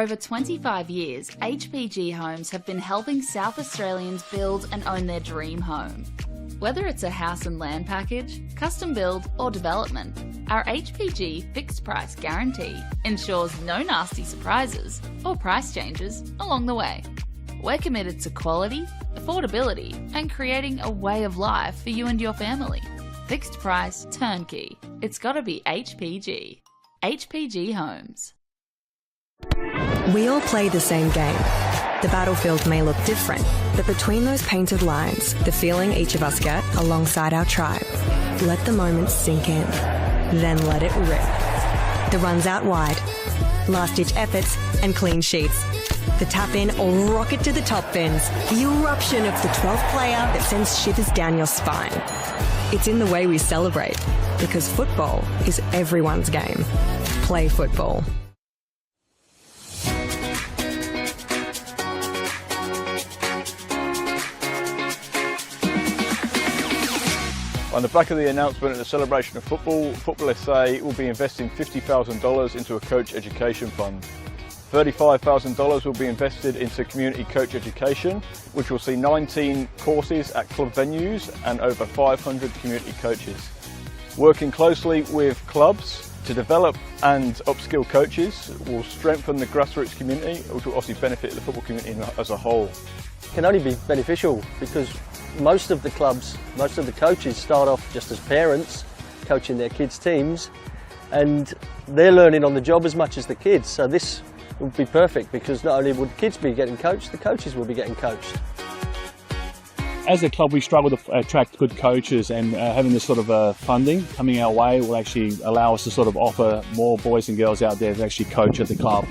over 25 years, HPG Homes have been helping South Australians build and own their dream home. Whether it's a house and land package, custom build or development, our HPG fixed price guarantee ensures no nasty surprises or price changes along the way. We're committed to quality, affordability and creating a way of life for you and your family. Fixed price, turnkey. It's gotta be HPG. HPG Homes. We all play the same game. The battlefield may look different, but between those painted lines, the feeling each of us get alongside our tribe. Let the moment sink in, then let it rip. The runs out wide, last-ditch efforts and clean sheets. The tap-in or rocket to the top bins. The eruption of the 12th player that sends shivers down your spine. It's in the way we celebrate, because football is everyone's game. Play football. On the back of the announcement at the celebration of football, NPLSA will be investing $50,000 into a coach education fund. $35,000 will be invested into community coach education, which will see 19 courses at club venues and over 500 community coaches. Working closely with clubs to develop and upskill coaches will strengthen the grassroots community, which will obviously benefit the football community as a whole. It can only be beneficial because most of the clubs, most of the coaches start off just as parents coaching their kids' teams, and they're learning on the job as much as the kids. So this would be perfect because not only would kids be getting coached, the coaches will be getting coached. As a club, we struggle to attract good coaches, and having this sort of funding coming our way will actually allow us to sort of offer more boys and girls out there to actually coach at the club.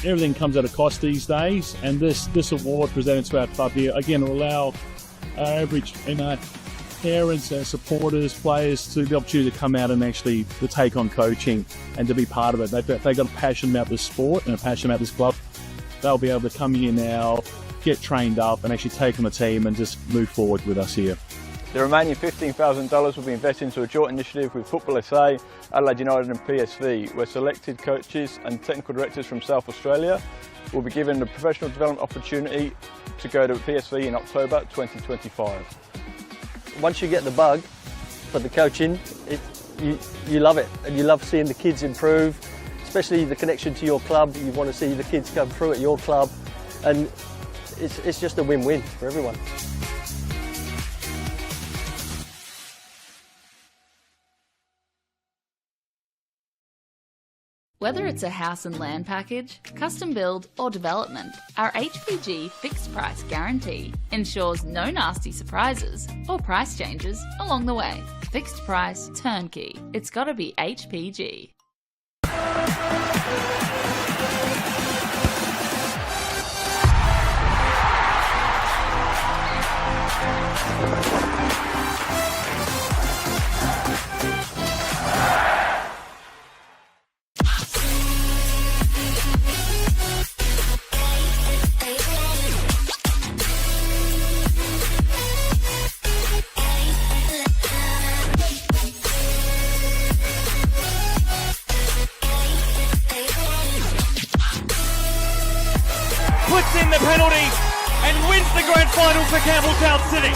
Everything comes at a cost these days, and this award presented to our club here again will allow our average parents, supporters, players to the opportunity to come out and actually to take on coaching and to be part of it. They've got a passion about the sport and a passion about this club. They'll be able to come here now, get trained up and actually take on a team and just move forward with us here. The remaining $15,000 will be invested into a joint initiative with NPLSA, Adelaide United and PSV, where selected coaches and technical directors from South Australia will be given a professional development opportunity to go to PSV in October 2025. Once you get the bug for the coaching, you love it, and you love seeing the kids improve, especially the connection to your club. You want to see the kids come through at your club, and it's just a win-win for everyone. Whether it's a house and land package, custom build or development, our HPG fixed price guarantee ensures no nasty surprises or price changes along the way. Fixed price, turnkey. It's gotta be HPG. Puts in the penalty and wins the grand final for Campbelltown City.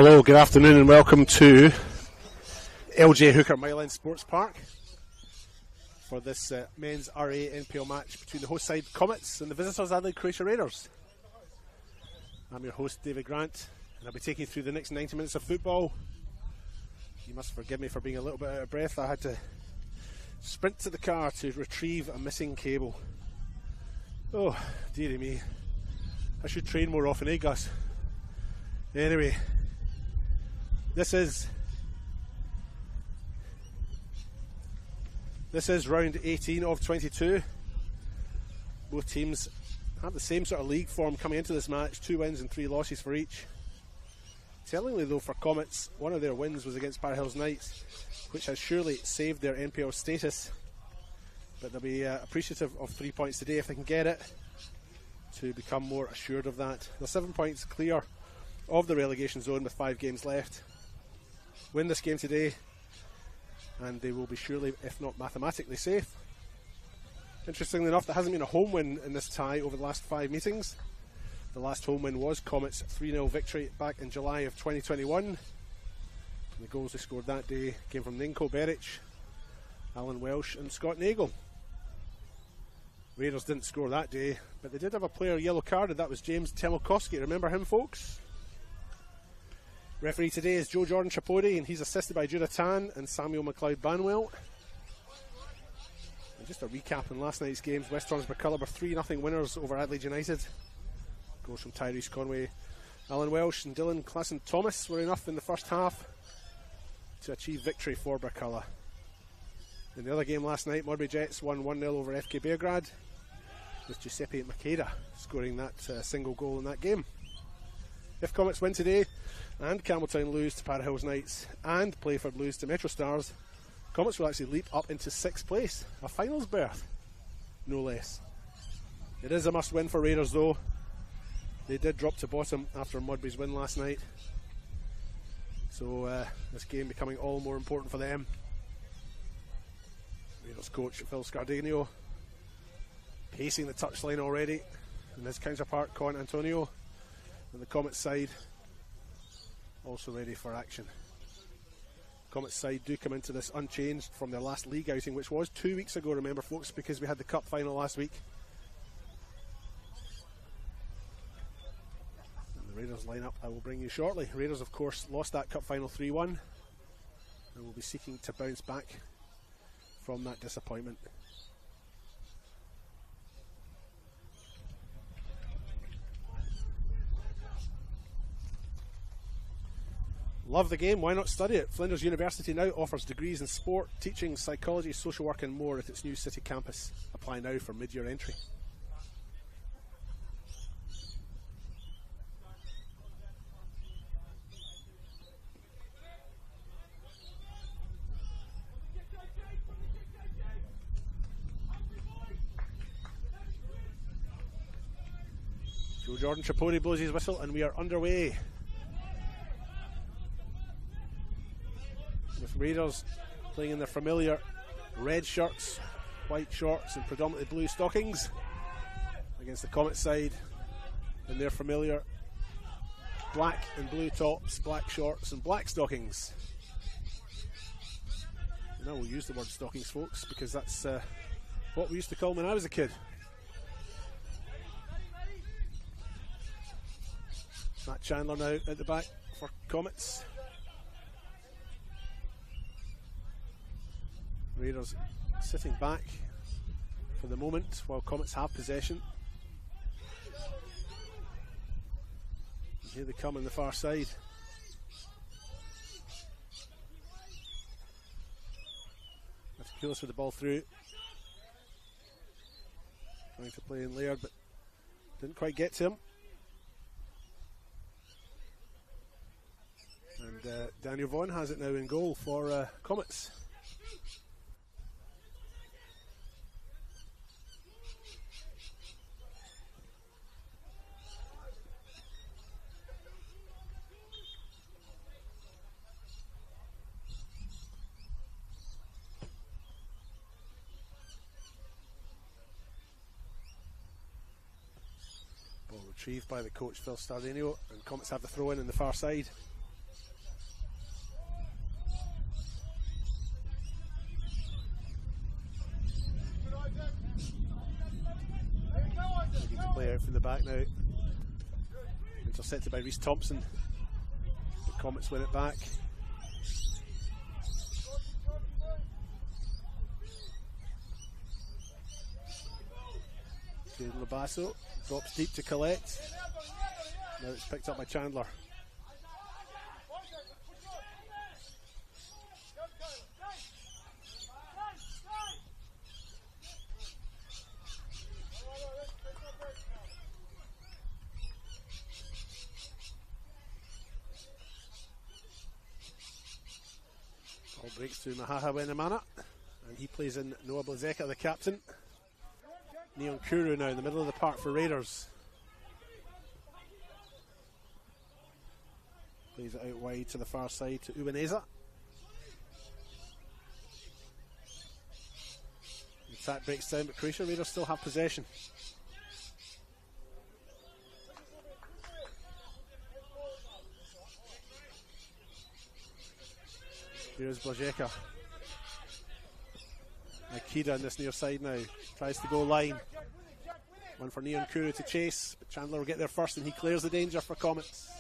Hello, good afternoon and welcome to LJ Hooker Myland Sports Park for this men's RA NPL match between the host side Comets and the visitors Adelaide Croatia Raiders. I'm your host David Grant and I'll be taking you through the next 90 minutes of football. You must forgive me for being a little bit out of breath. I had to sprint to the car to retrieve a missing cable. Oh, dearie me. I should train more often, eh Gus? Anyway, this is round 18 of 22. Both teams have the same sort of league form coming into this match, 2 wins and 3 losses for each. Tellingly though for Comets, one of their wins was against Parrahills Knights, which has surely saved their NPL status, but they'll be appreciative of 3 points today if they can get it, to become more assured of that. They're 7 points clear of the relegation zone with 5 games left. Win this game today and they will be surely, if not mathematically, safe. Interestingly enough, there hasn't been a home win in this tie over the last 5 meetings. The last home win was Comets' 3-0 victory back in July of 2021. And the goals they scored that day came from Ninko Beric, Alan Welsh and Scott Nagel. Raiders didn't score that day, but they did have a player yellow carded. That was James Temelkowski. Remember him, folks? Referee today is Joe Jordan Chapodi, and he's assisted by Judah Tan and Samuel McLeod Banwell. And just a recap in last night's games, West Hornsby-Culloch were 3-0 winners over Adelaide United. Goals from Tyrese Conway, Alan Welsh and Dylan Klassen-Thomas were enough in the first half to achieve victory for Burculloch. In the other game last night, Modbury Jets won 1-0 over FK Beograd, with Giuseppe Makeda scoring that single goal in that game. If Comets win today and Campbelltown lose to Parrahills Knights and Playford lose to Metro Stars, Comets will actually leap up into 6th place, a finals berth, no less. It is a must win for Raiders though. They did drop to bottom after Modbury's win last night, so this game becoming all more important for them. Raiders coach Phil Scardinio pacing the touchline already, and his counterpart Con Antonio, and the Comets side also ready for action. Comets side do come into this unchanged from their last league outing, which was 2 weeks ago, remember folks, because we had the cup final last week. And the Raiders lineup I will bring you shortly. Raiders of course lost that cup final 3-1 and will be seeking to bounce back from that disappointment. Love the game, why not study it? Flinders University now offers degrees in sport, teaching, psychology, social work and more at its new city campus. Apply now for mid-year entry. Joe Jordan Chapodi blows his whistle and we are underway. With Raiders playing in their familiar red shirts, white shorts and predominantly blue stockings, against the Comet side in their familiar black and blue tops, black shorts and black stockings. And I will use the word stockings, folks, because that's what we used to call them when I was a kid. Matt Chandler now at the back for Comets. Raiders sitting back for the moment while Comets have possession. And here they come on the far side. Matikulis with the ball through. Trying to play in Laird but didn't quite get to him. And Daniel Vaughan has it now in goal for Comets. Retrieved by the coach Phil Stardinio, and Comets have the throw in on the far side. out from the back now. Intercepted by Reese Thompson. The Comets win it back. Jaden Labasso drops deep to collect. Now it's picked up by Chandler. Ball breaks to Mahaha Wenamana, and he plays in Noah Blazeka, the captain. Neon Kuru now in the middle of the park for Raiders. Plays it out wide to the far side to Uwaneza. The attack breaks down, but Croatia Raiders still have possession. Here's Blazeka. Akida on this near side now. Tries to go line. One for Neon Kuru to chase, but Chandler will get there first and he clears the danger for Comets.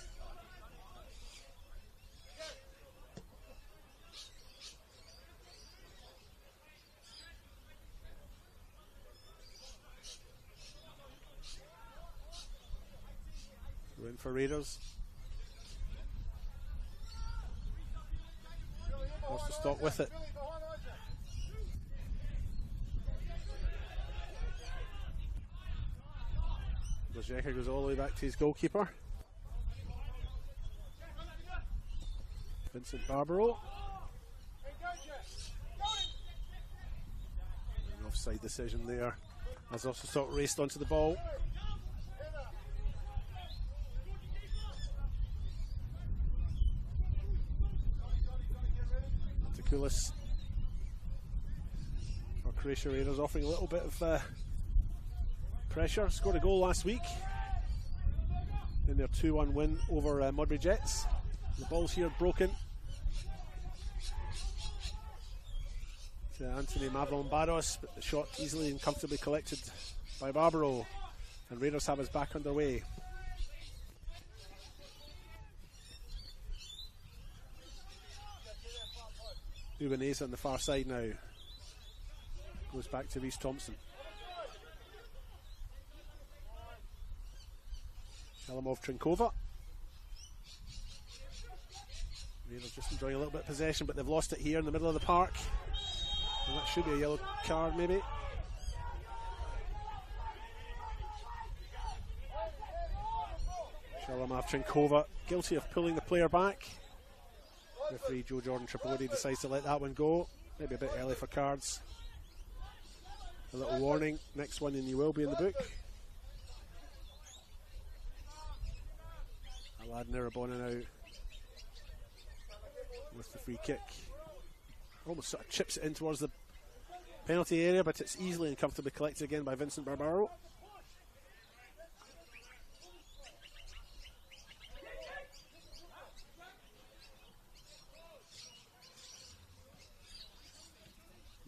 We're in for Raiders. Wants to stop with it. Blazeka goes all the way back to his goalkeeper. Vincent Barbaro. An offside decision there. As Ososok raced onto the ball. Antakulis for Croatia Raiders, offering a little bit of pressure. Scored a goal last week in their 2-1 win over Modbury Jets. The ball's here broken to Anthony Mavrolambados, but the shot easily and comfortably collected by Barbaro, and Raiders have us back underway. Uwaneza on the far side now. Goes back to Reese Thompson. Shalamov Trinkova. Raiders just enjoying a little bit of possession, but they've lost it here in the middle of the park. And that should be a yellow card, maybe. Shalamov Trinkova guilty of pulling the player back. Referee Joe Jordan Tripodi decides to let that one go. Maybe a bit early for cards. A little warning. Next one, and you will be in the book. Alad Nirabona now with the free kick. Almost sort of chips it in towards the penalty area, but it's easily and comfortably collected again by Vincent Barbaro.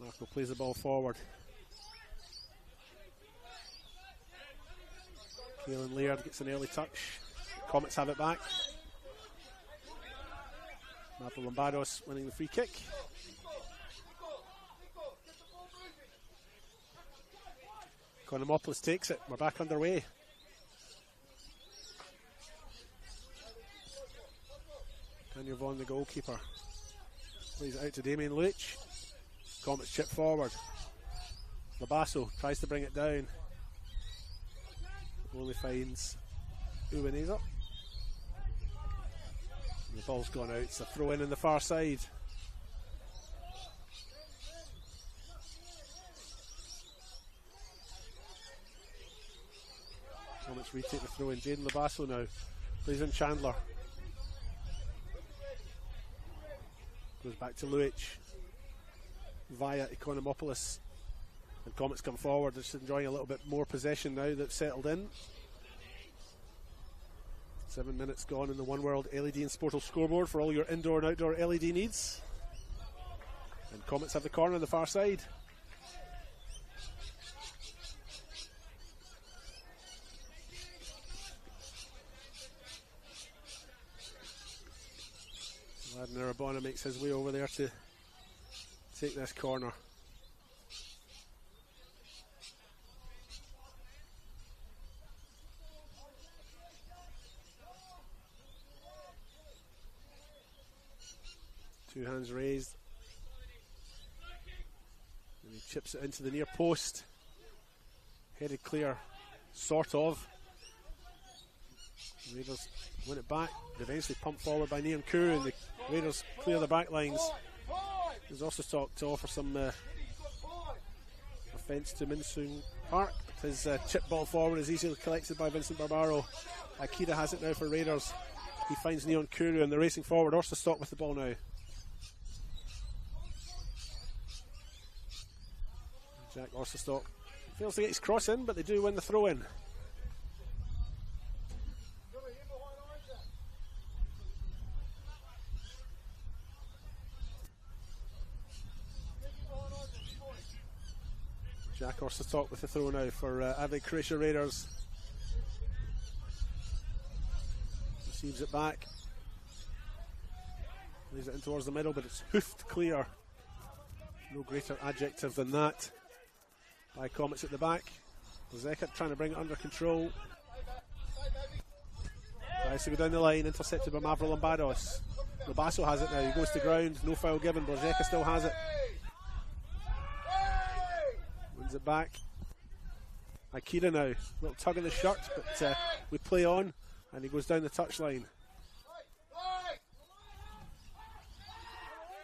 Marco plays the ball forward. Keelan Laird gets an early touch. Comets have it back. Mavrolambados winning the free kick. Konomopoulos takes it. We're back underway. Daniel Vaughan, the goalkeeper, plays it out to Damien Luch. Comets chip forward. Labasso tries to bring it down. Only finds Uwaneza. The ball's gone out. It's a throw in on the far side. Comets retake the throw in. Jaden Labasso now plays in Chandler. Goes back to Luich via Economopoulos, and Comets come forward, just enjoying a little bit more possession now that's settled in. 7 minutes gone in the One World LED and Sportal scoreboard for all your indoor and outdoor LED needs. And Comets have the corner on the far side. Rabona makes his way over there to take this corner. Two hands raised. And he chips it into the near post. Headed clear, sort of. The Raiders win it back. They eventually pumped forward by Nian Kuru, and the Raiders clear the back lines. There's also talk to offer some offence to Minsung Park. His chip ball forward is easily collected by Vincent Barbaro. Akita has it now for Raiders. He finds Nian Kuru and they're racing forward. Orstostock with the ball now. Jack Orstostock fails to get his cross in, but they do win the throw in. Jack Orstostock with the throw now for Adelaide Croatia Raiders. Receives it back. Lays it in towards the middle, but it's hoofed clear. No greater adjective than that. By Comets at the back. Zeka trying to bring it under control. Tries to go down the line, intercepted by Mavro Lombardos. Lobasso has it now, he goes to ground, no foul given, Borzeka still has it. Wins it back. Akira now, little tug in the shirt, but we play on, and he goes down the touchline.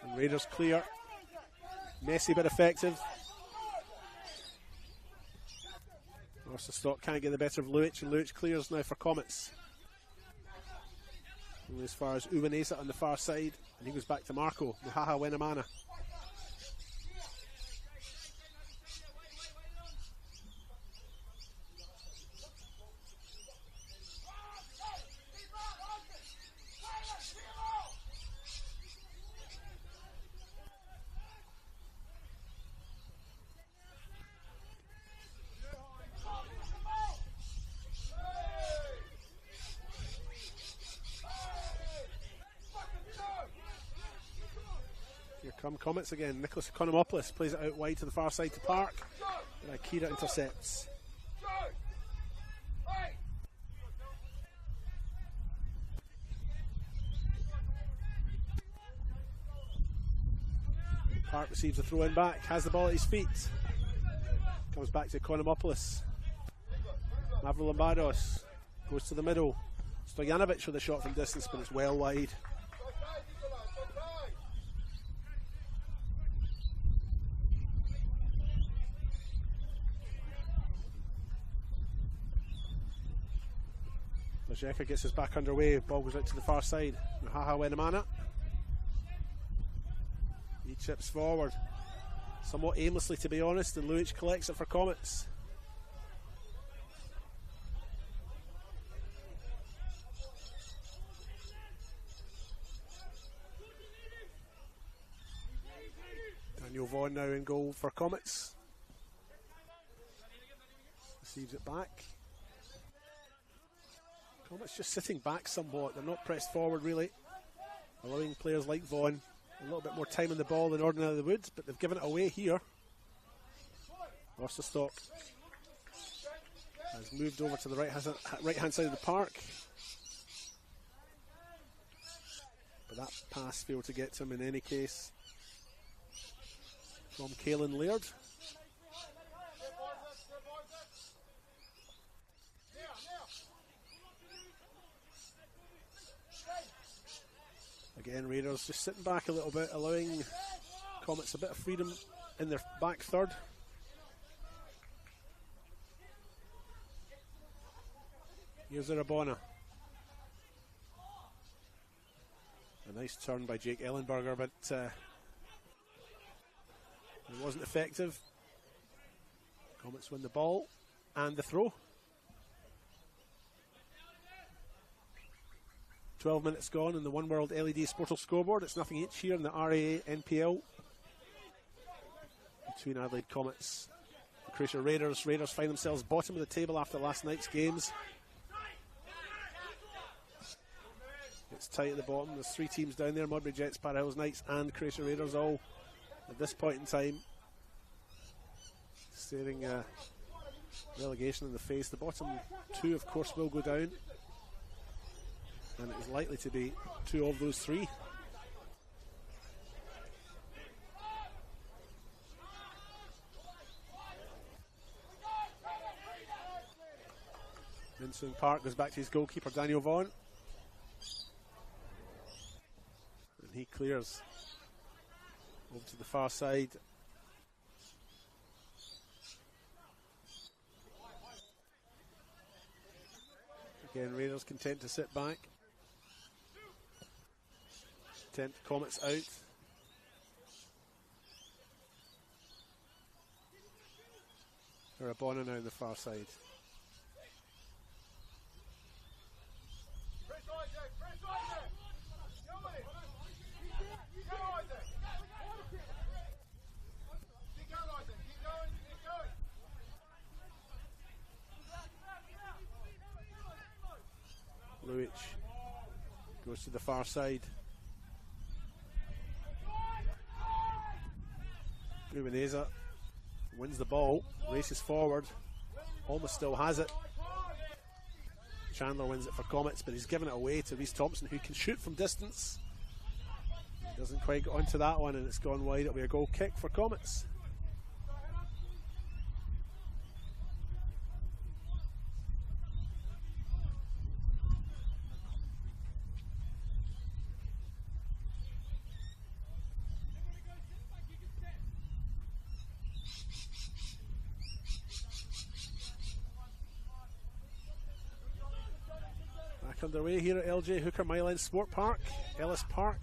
And Raiders clear. Messy but effective. Orstostock can't get the better of Luich, and Luich clears now for Comets. Only as far as Uwanesa on the far side, and he goes back to Marco, Muhaha Wenamana. Come Comets again. Nicholas Economopoulos plays it out wide to the far side to Park. And Akira intercepts. Park receives the throw in back, has the ball at his feet. Comes back to Economopoulos. Mavro Lombardos goes to the middle. Stojanovic with a shot from distance, but it's well wide. Jeka gets us back underway, ball goes out to the far side. Muhaha Wenamana. He chips forward, somewhat aimlessly to be honest, and Luich collects it for Comets. Daniel Vaughan now in goal for Comets. Receives it back. Comets just sitting back somewhat. They're not pressed forward really, allowing players like Vaughan a little bit more time on the ball than ordinarily they would, but they've given it away here. Orstostock has moved over to the right hand side of the park, but that pass failed to get to him in any case. From Caelan Laird. Again, Raiders just sitting back a little bit, allowing Comets a bit of freedom in their back third. Here's Arabona. A nice turn by Jake Ellenberger, but it wasn't effective. Comets win the ball and the throw. 12 minutes gone in the One World LED Sportal scoreboard. It's nothing each here in the RAA NPL between Adelaide Comets and Croatia Raiders. Raiders find themselves bottom of the table after last night's games. It's tight at the bottom. There's 3 teams down there, Modbury Jets, Para Hills Knights and Croatia Raiders, all at this point in time staring relegation in the face. The bottom 2 of course will go down, and it is likely to be 2 of those 3. Minsoon Park goes back to his goalkeeper Daniel Vaughan, and he clears over to the far side. Again, Raiders content to sit back. Content Comets out. Arabona now on the far side. Luic goes to the far side. Rubeneza wins the ball, races forward, almost still has it. Chandler wins it for Comets, but he's given it away to Reese Thompson, who can shoot from distance. Doesn't quite get onto that one, and it's gone wide. It'll be a goal kick for Comets. Underway here at LJ Hooker Myline Sport Park, Ellis Park,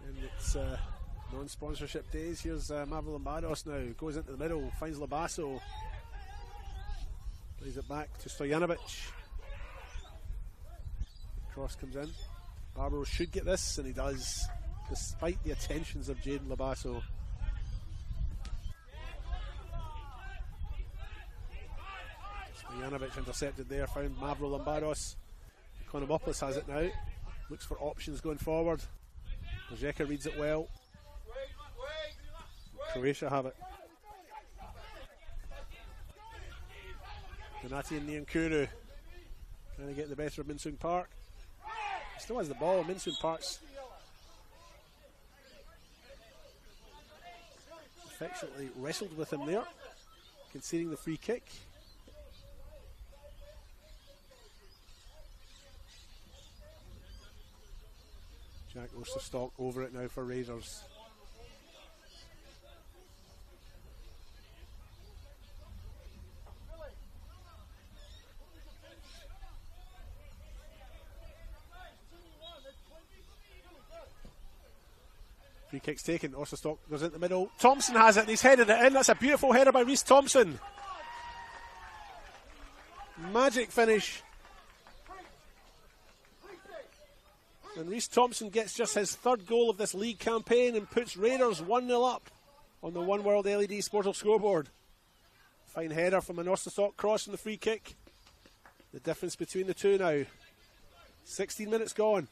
and it's non-sponsorship days. Here's Mavro Lombardos now, goes into the middle, finds Labasso, plays it back to Stojanovic. Cross comes in. Barbaro should get this, and he does, despite the attentions of Jaden Labasso. Stojanovic intercepted there, found Mavro Lombardos. Economopoulos has it now, looks for options going forward. Kozeka reads it well. Croatia have it. Donati and Niankuru trying to get the better of Minsoon Park. Still has the ball. Minsoon Park's affectionately wrestled with him there, conceding the free kick. Jack Osterstock over it now for Raiders. Free kick's taken. Osterstock goes into the middle. Thompson has it and he's headed it in. That's a beautiful header by Reese Thompson. Magic finish. And Reese Thompson gets just his 3rd goal of this league campaign and puts Raiders 1-0 up on the One World LED Sportal scoreboard. Fine header from an Osterstock cross from the free kick. The difference between the two now. 16 minutes gone.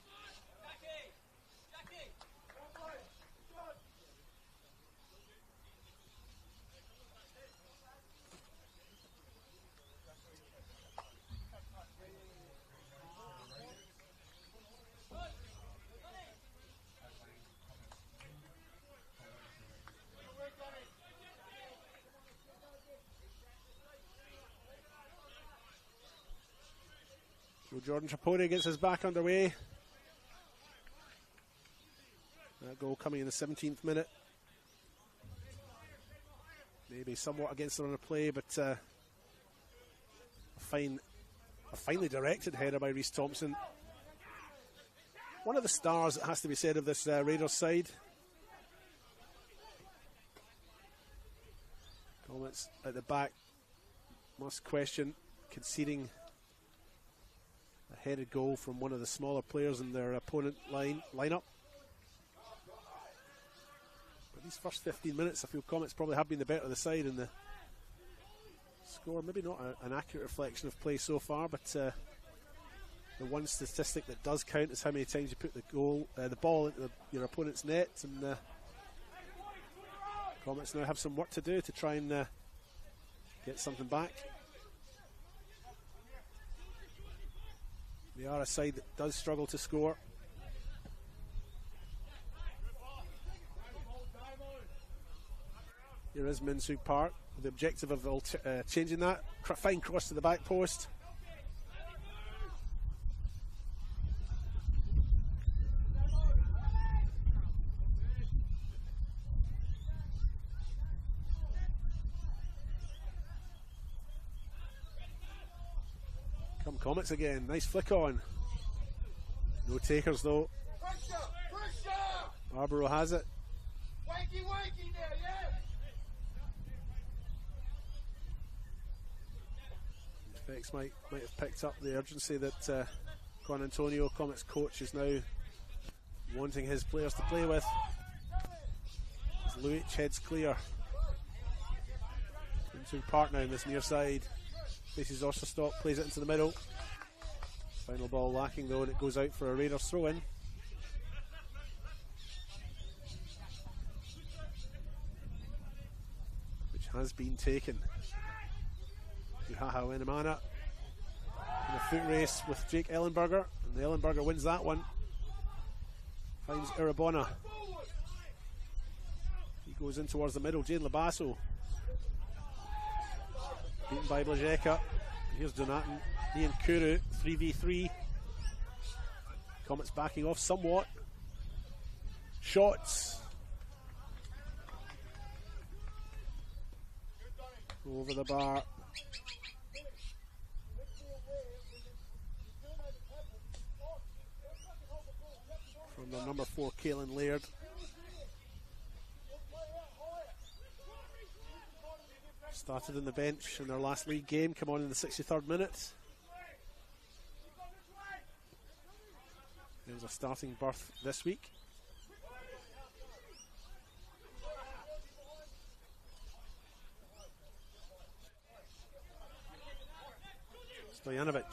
Jordan Trapone gets his back underway. That goal coming in the 17th minute. Maybe somewhat against the run of play, but a finely directed header by Reese Thompson. One of the stars, it has to be said, of this Raiders side. Comets at the back must question conceding a headed goal from one of the smaller players in their opponent lineup. But these first 15 minutes, I feel Comets probably have been the better of the side, and the score maybe not an accurate reflection of play so far, but the The one statistic that does count is how many times you put the ball into your opponent's net, and Comets now have some work to do to try and get something back. They are a side that does struggle to score. Here is Min Soo Park with the objective of changing that. Fine cross to the back post. Come Comets again, nice flick on. No takers though. Barbaro has it. Wakey there, yeah. Bex might have picked up the urgency that Juan Antonio, Comets coach, is now wanting his players to play with. As Luich heads clear into Park now in this near side. Faces Osterstock, plays it into the middle. Final ball lacking though, and it goes out for a Raiders throw in. Which has been taken. Uhaha Wenamana in a foot race with Jake Ellenberger, and the Ellenberger wins that one. Finds Irabona. He goes in towards the middle. Jane Labasso beaten by Blazeka. Here's Donatan. Ian Kuru 3v3. Comets backing off somewhat. Shots over the bar. From the number 4, Kaelin Laird. Started in the bench in their last league game, come on in the 63rd minute. There's a starting berth this week. Stojanovic.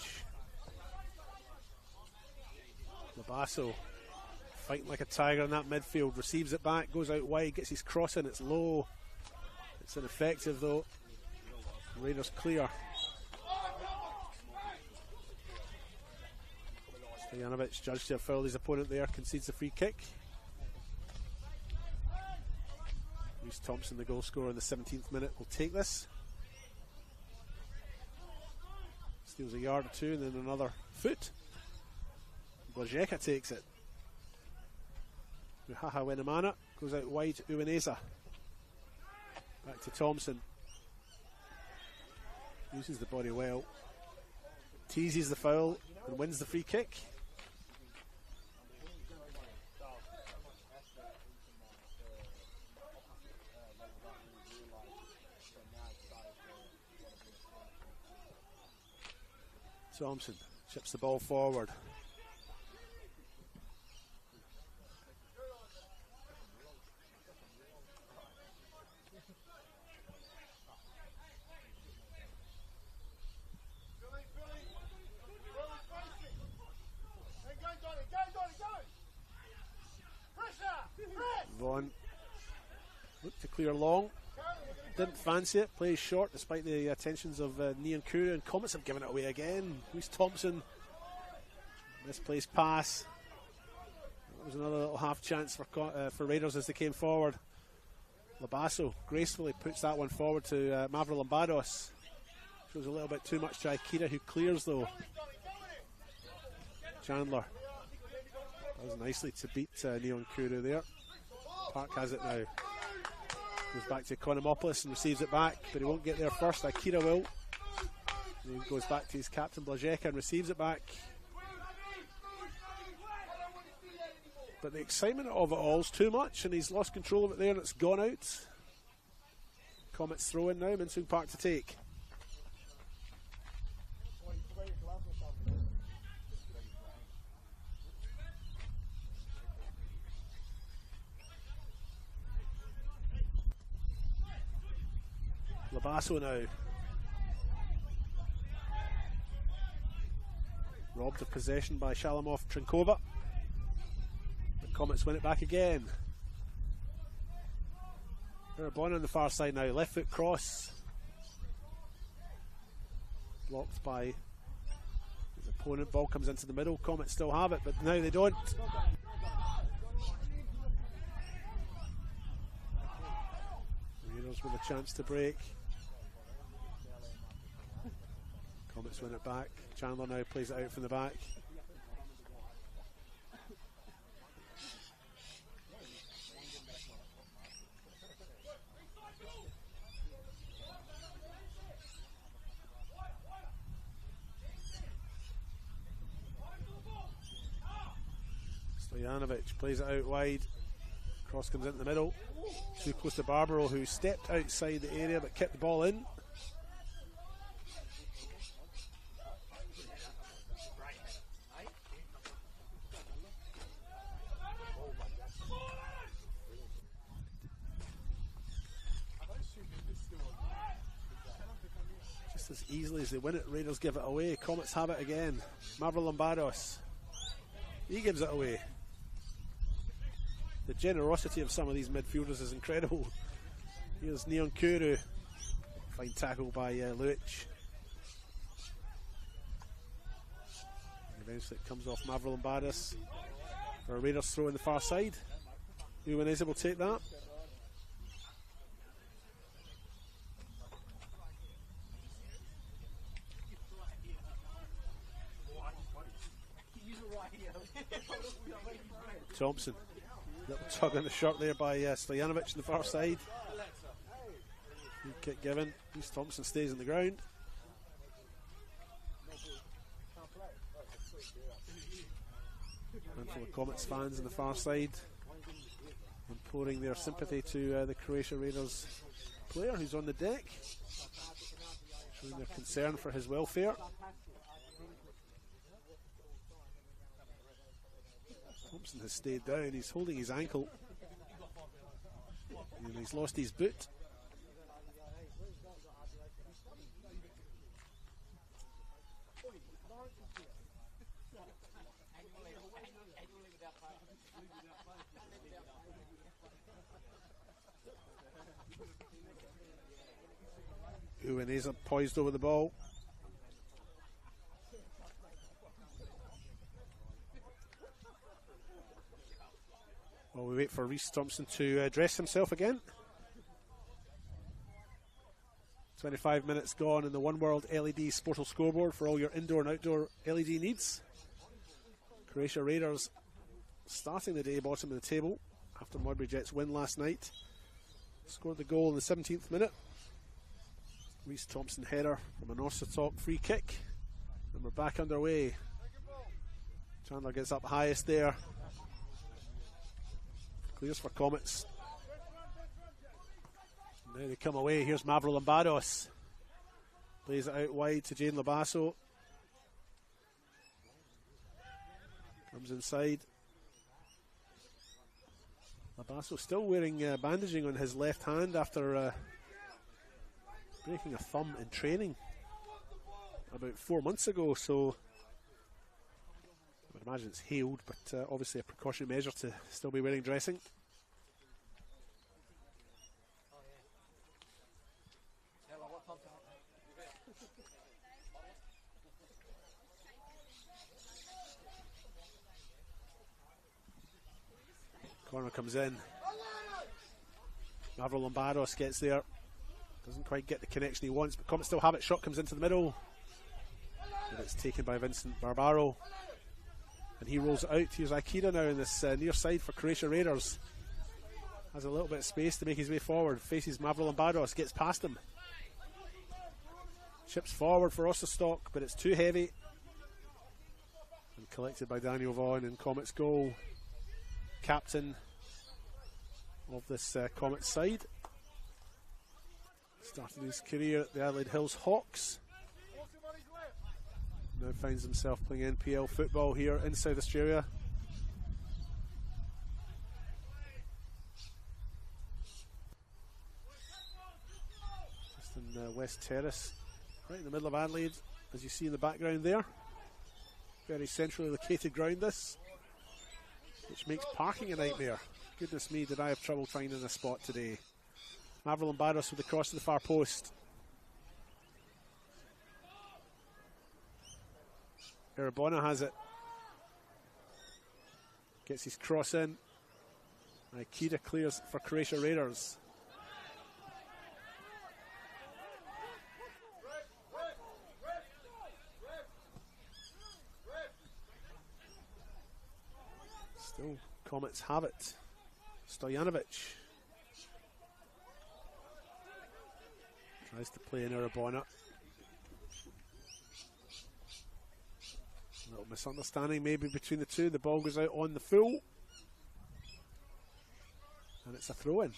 Labasso fighting like a tiger in that midfield, receives it back, goes out wide, gets his cross in, it's low. It's ineffective though. Raiders clear. Stojanovic judged to have fouled his opponent there, concedes a free kick. Reece Thompson, the goal scorer in the 17th minute, will take this. Steals a yard or two and then another foot. Blazeka takes it. Uhaha Wenamana goes out wide to Uineza. Back to Thompson. Uses the body well. Teases the foul and wins the free kick. Thompson chips the ball forward. Vaughan looked to clear long, didn't fancy it, plays short despite the attentions of Nian Kuru, and Comets have given it away again. Reece Thompson, misplaced pass. That was another little half chance for Raiders as they came forward. Labasso gracefully puts that one forward to Mavro Lombados. Shows a little bit too much to Aikira, who clears though. Chandler does nicely to beat Neon Kuru there. Park has it now. Goes back to Economopoulos and receives it back, but he won't get there first. Aikira will. And he goes back to his captain Blazeka and receives it back. But the excitement of it all is too much, and he's lost control of it there, and it's gone out. Comets throw in now, Min Soo Park to take. Labasso now. Robbed of possession by Shalamov Trinkova. The Comets win it back again. Bon on the far side now, left foot cross. Blocked by his opponent, ball comes into the middle. Comets still have it, but now they don't. Raiders with a chance to break. Comets win it back. Chandler now plays it out from the back. Stojanovic plays it out wide. Cross comes into the middle. Too close to Barbaro, who stepped outside the area but kept the ball in. Just as easily as they win it, Raiders give it away. Comets have it again. Mavrolambados. He gives it away. The generosity of some of these midfielders is incredible. Here's Neon Kuru. Fine tackle by Luich. Eventually it comes off Mavrolambados for a Raiders throw in the far side. Uwanese will take that. Thompson. Little tug on the shirt there by Stojanovic on the far side. Free kick given. Reece Thompson stays on the ground. Handful of Comets fans on the far side pouring their sympathy to the Croatia Raiders player who's on the deck, showing their concern for his welfare. Thompson has stayed down, he's holding his ankle and he's lost his boot. Uwanese poised over the ball. While we wait for Reece Thompson to dress himself again. 25 minutes gone in the One World LED Sportal Scoreboard for all your indoor and outdoor LED needs. Croatia Raiders starting the day bottom of the table after Modbury Jets win last night. Scored the goal in the 17th minute. Reece Thompson header from an Ossatalk free kick. And we're back underway. Chandler gets up highest there. Clears for Comets. Now they come away. Here's Mavrolambados. Plays it out wide to Jane Labasso. Comes inside. Labasso still wearing bandaging on his left hand after breaking a thumb in training about 4 months ago, so I would imagine it's healed, but obviously a precautionary measure to still be wearing dressing. Corner comes in. Mavrolambados gets there. Doesn't quite get the connection he wants, but Comets still have it. Shot comes into the middle. And it's taken by Vincent Barbaro. And he rolls it out. Here's Akira now in this near side for Croatia Raiders. Has a little bit of space to make his way forward. Faces Mavrolambados, gets past him. Chips forward for Ossatalk, but it's too heavy. And collected by Daniel Vaughan, and Comets goal. Captain of this Comets side. Started his career at the Adelaide Hills Hawks. Now finds himself playing NPL football here in South Australia. Just in West Terrace, right in the middle of Adelaide, as you see in the background there. Very centrally located ground this, which makes parking a nightmare. Goodness me, did I have trouble finding a spot today. Mavrolambados with the cross to the far post. Irabona has it. Gets his cross in. Aikida clears for Croatia Raiders. Still, Comets have it. Stojanovic tries to play in Irabona. A little misunderstanding maybe between the two. The ball goes out on the full. And it's a throw-in.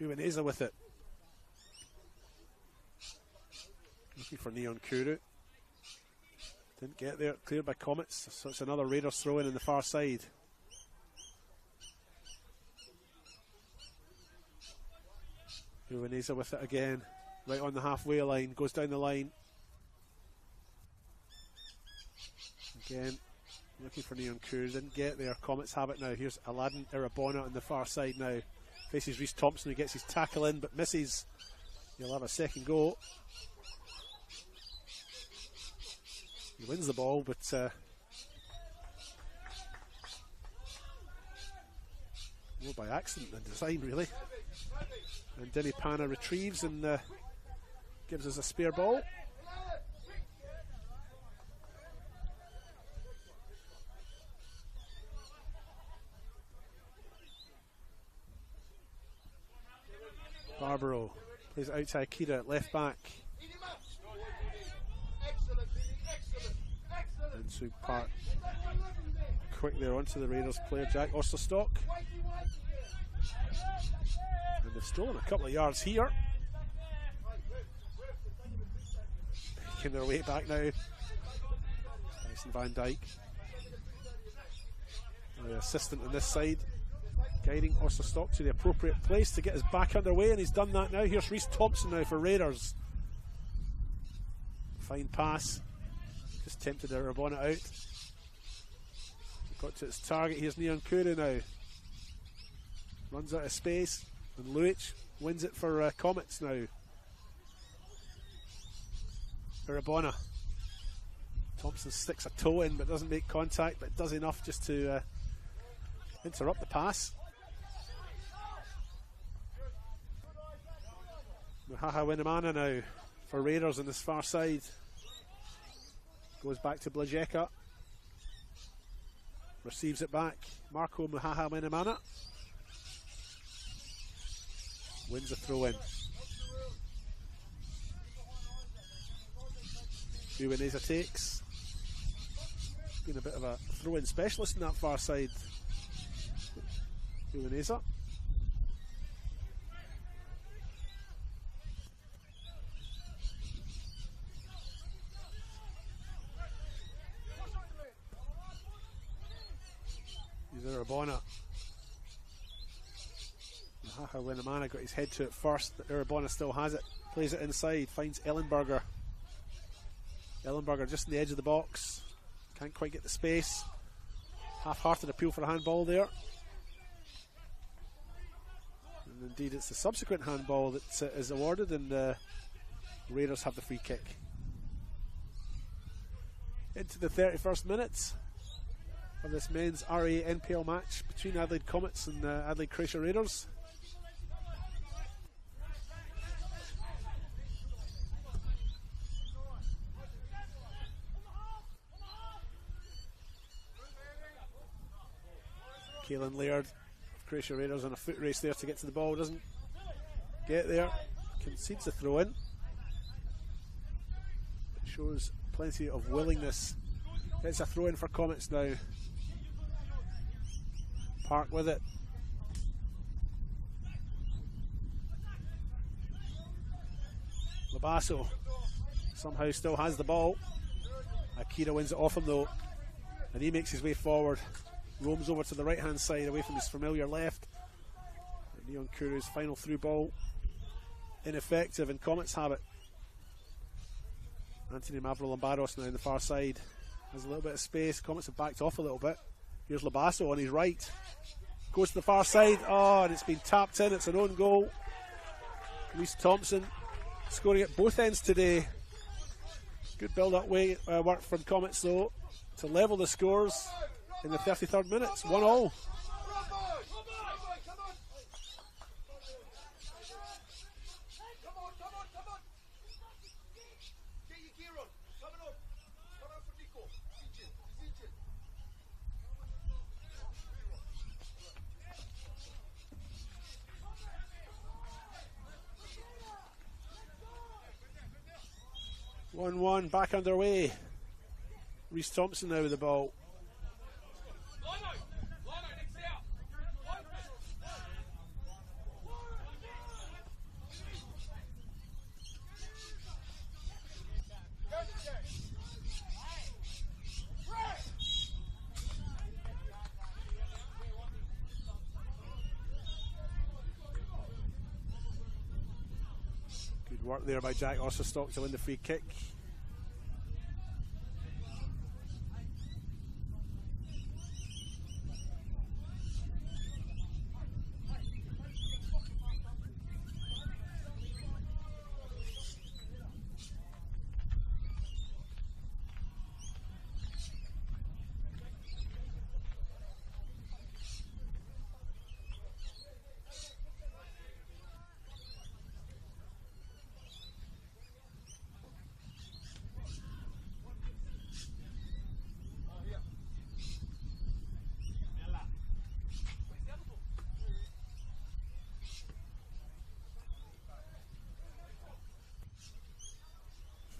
Uineza with it. Looking for Neon Kuru. Didn't get there, cleared by Comets, so it's another Raiders throw-in on the far side. Uineza with it again, right on the halfway line, goes down the line. Again, looking for Neon Kuru, didn't get there, Comets have it now. Here's Aladdin Irabona on the far side now. Faces Reese Thompson, who gets his tackle in but misses. He'll have a second go. He wins the ball, but more by accident than design, really. And Denny Pana retrieves and gives us a spare ball. Barbaro plays out to Aikida at left back. And so Park quick there onto the Raiders player Jack Osterstock. And they've stolen a couple of yards here. Making their way back now. Tyson Van Dyke, the assistant on this side, guiding Osterstock to the appropriate place to get his back underway, and he's done that now. Here's Reese Thompson now for Raiders. Fine pass. Just tempted Irabona out. Got to its target. Here's Neon Kuru now. Runs out of space. And Luic wins it for Comets now. Irabona. Thompson sticks a toe in but doesn't make contact, but does enough just to interrupt the pass. Muhaha Winamana now for Raiders on this far side. Goes back to Blajeka. Receives it back. Marco Muhaha Winamana wins a throw in. Uineza takes. Been a bit of a throw in specialist in that far side. Uineza. Irabona. Mahaha Winamana got his head to it first, but Irabona still has it. Plays it inside, finds Ellenberger. Ellenberger just on the edge of the box. Can't quite get the space. Half-hearted appeal for a handball there. And indeed it's the subsequent handball that is awarded, and the Raiders have the free kick. Into the 31st minute of this men's RA NPL match between Adelaide Comets and Adelaide Croatia Raiders. Caelan Laird of Croatia Raiders on a foot race there to get to the ball, doesn't get there, concedes a throw in. It shows plenty of willingness. It's a throw in for Comets now. Park with it. Labasso somehow still has the ball. Akira wins it off him though, and he makes his way forward. Roams over to the right hand side away from his familiar left. And Neon Kuru's final through ball ineffective, and Comets have it. Anthony Mavrolambaros now on the far side. Has a little bit of space. Comets have backed off a little bit. Here's Labasso on his right. Goes to the far side. Oh, and it's been tapped in. It's an own goal. Reese Thompson scoring at both ends today. Good build-up work from Comets, though, to level the scores in the 33rd minute. 1-1. Back underway. Reese Thompson now with the ball. Good work there by Jack Osserstock to win the free kick.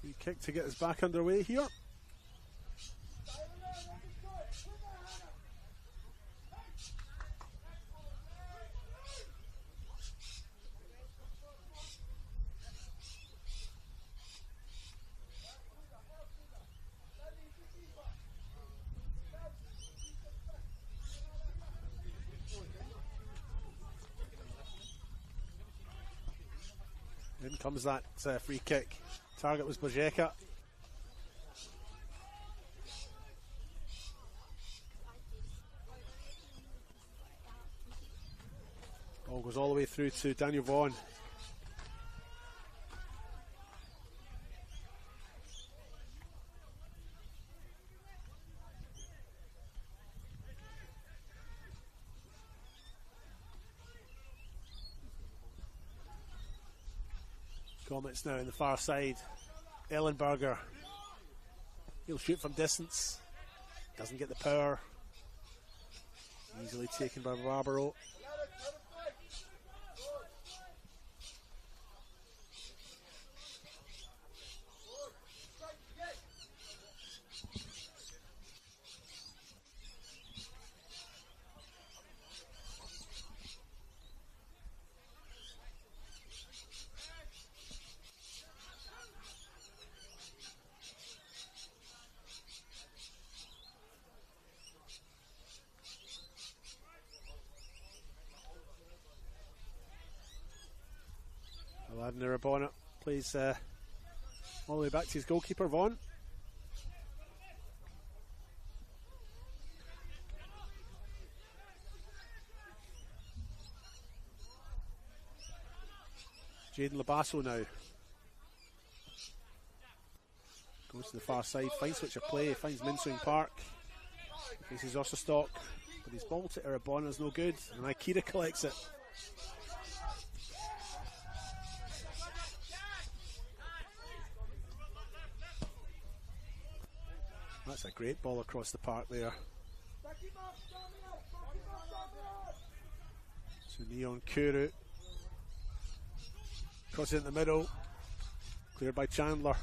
Free kick to get us back underway here. In comes that free kick. Target was Bojeka. Ball goes all the way through to Daniel Vaughan. Comets now on the far side. Ellenberger. He'll shoot from distance. Doesn't get the power. Easily taken by Barbaro. Vladimir Bonnet plays all the way back to his goalkeeper, Vaughan. Jaden Labasso now. Goes to the far side, finds switch of play, finds Minswing Park. Faces Osserstock, but his ball to Irabona is no good, and Aikida collects it. That's a great ball across the park there. So Neon Kuru. Cross it in the middle. Cleared by Chandler.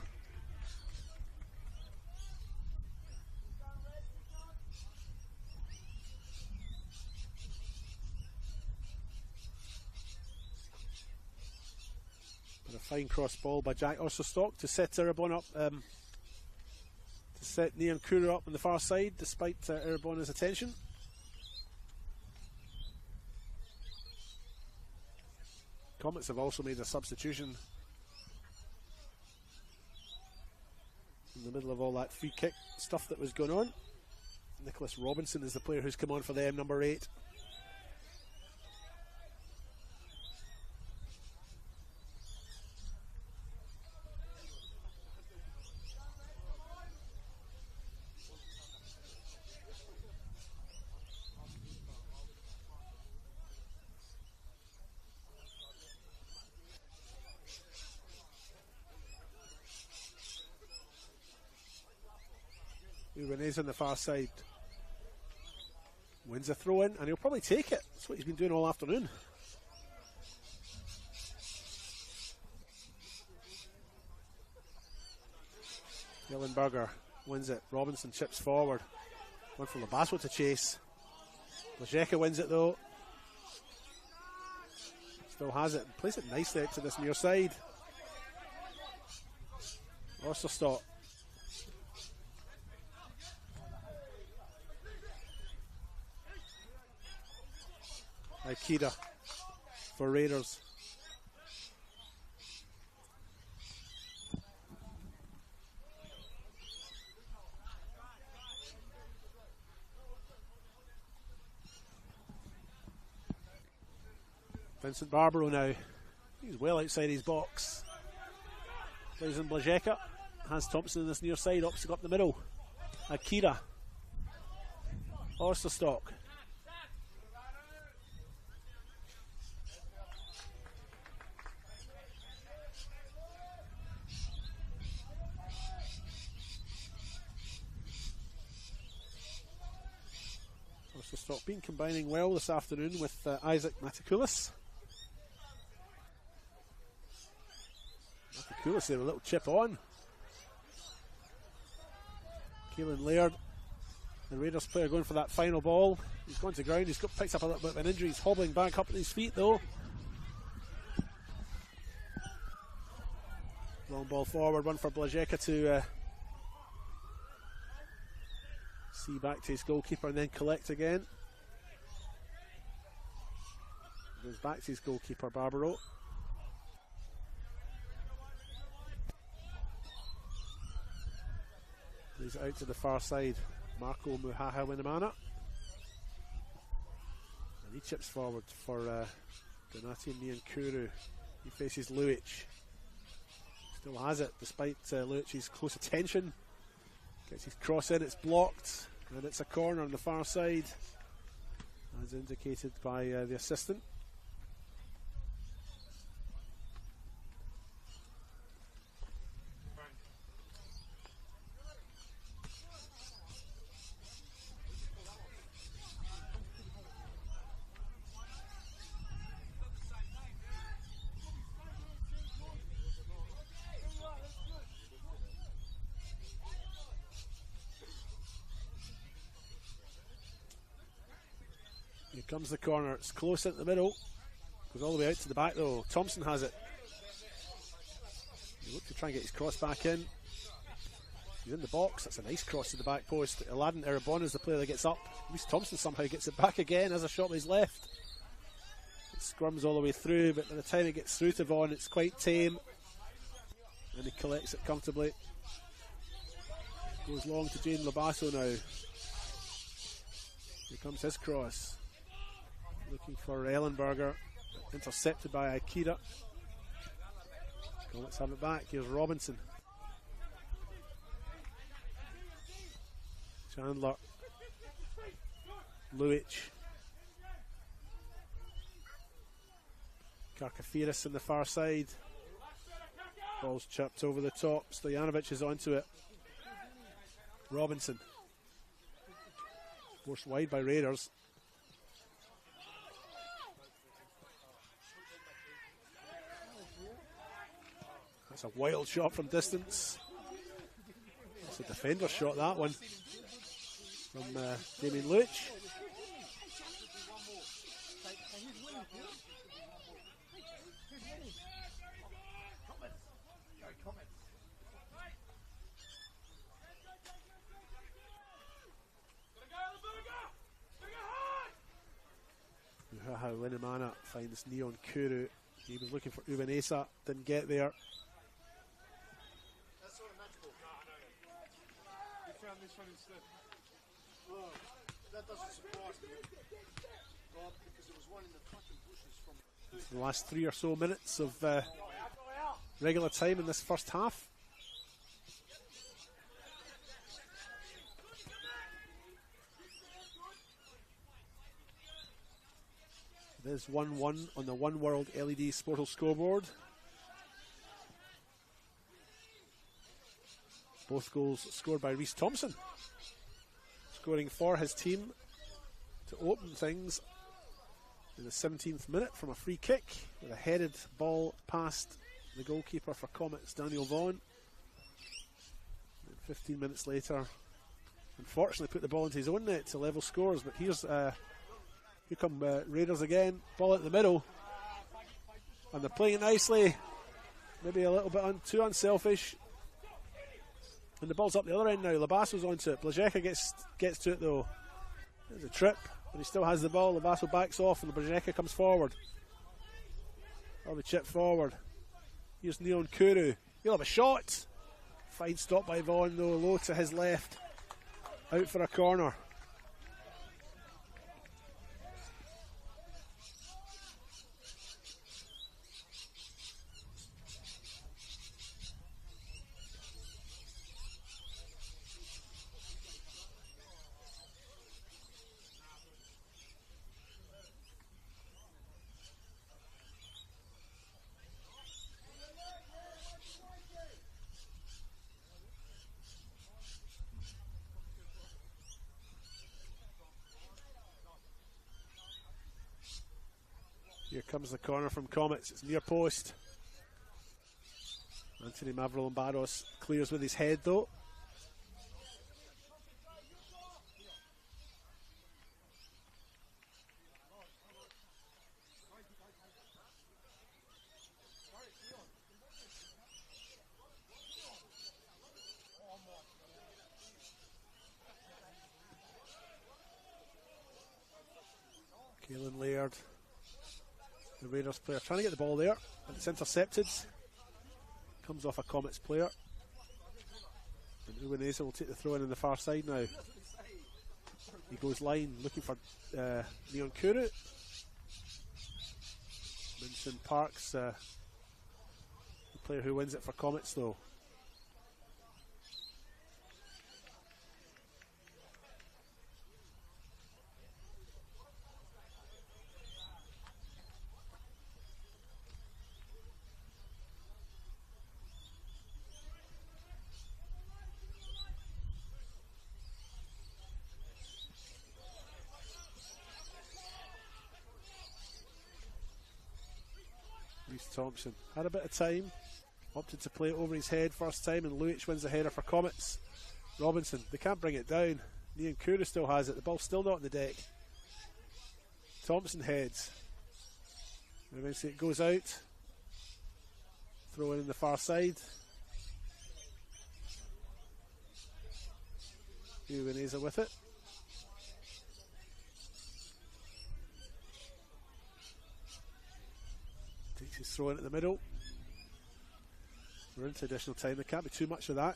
But a fine cross ball by Jack Osserstock to set Irabona up. Set Neon Kuru up on the far side despite Irabona's attention. Comets have also made a substitution in the middle of all that free kick stuff that was going on. Nicholas Robinson is the player who's come on for them, number 8. Renee's on the far side. Wins a throw in, and he'll probably take it. That's what he's been doing all afternoon. Gillenberger wins it. Robinson chips forward. One for Labasso to chase. Blazeka wins it though. Still has it. Plays it nicely out to this near side. Osterstock. Aikida for Raiders. Vincent Barbaro now. He's well outside his box. Plays in Blazeka. Has Thompson in this near side. Opposite up the middle. Akira. Osterstock. Osterstock been combining well this afternoon with Isaac Matakoulis. Matakoulis there, a little chip on. Keelan Laird, the Raiders player, going for that final ball. He's gone to ground, he's got picked up a little bit of an injury, he's hobbling back up at his feet though. Long ball forward, one for Blazeka to see back to his goalkeeper and then collect again. Goes back to his goalkeeper, Barbaro. Plays it out to the far side. Marco Muhaha Winamana. And he chips forward for Donati Niankuru. He faces Luic. Still has it despite Luic's close attention. Gets his cross in, it's blocked. And it's a corner on the far side, as indicated by the assistant. Here comes the corner, it's close in the middle, goes all the way out to the back though. Thompson has it. He looked to try and get his cross back in. He's in the box, that's a nice cross to the back post. Aladdin Eribon is the player that gets up. Reece Thompson somehow gets it back again, has a shot with his left. It scrums all the way through, but by the time it gets through to Vaughan, it's quite tame. And he collects it comfortably. Goes long to Jane Labasso now. Here comes his cross. Looking for Ellenberger, intercepted by Akira. Let's have it back. Here's Robinson. Chandler. Luic. Karkafiris on the far side. Ball's chipped over the top. Stojanovic is onto it. Robinson. Forced wide by Raiders. That's a wild shot from distance. It's a defender shot, that one, from Damien Luic. Winamana finds Neon Kuru He was looking for Ubanesa, didn't get there. The last 3 or so minutes of regular time in this first half. There's 1-1 on the One World LED Sportal scoreboard. Both goals scored by Reese Thompson, scoring for his team to open things in the 17th minute from a free kick with a headed ball past the goalkeeper for Comets, Daniel Vaughan. And 15 minutes later, unfortunately put the ball into his own net to level scores, but here come Raiders again, ball at the middle, and they're playing it nicely, maybe a little bit too unselfish, and the ball's up the other end now. Labasso's onto it, Blazeka gets to it though. There's a trip, but he still has the ball. Labasso backs off and Blazeka comes forward. Or the chip forward. Here's Neon Kuru, he'll have a shot. Fine stop by Vaughan though, low to his left, out for a corner. Here comes the corner from Comets. It's near post. Anthony Mavrolambados clears with his head though. Caelan Laird, the Raiders player, trying to get the ball there, but it's intercepted. Comes off a Comets player. And Ubanesa will take the throw in the far side now. He goes line, looking for Neon Kuru. Vincent Parks, the player who wins it for Comets though. Reese Thompson had a bit of time, opted to play it over his head first time, and Luich wins the header for Comets. Robinson, they can't bring it down. Neon Kuru still has it, the ball's still not on the deck. Thompson heads. And eventually it goes out. Throw in the far side. Ubanesa with it. Takes his throw in at the middle. We're into additional time, there can't be too much of that.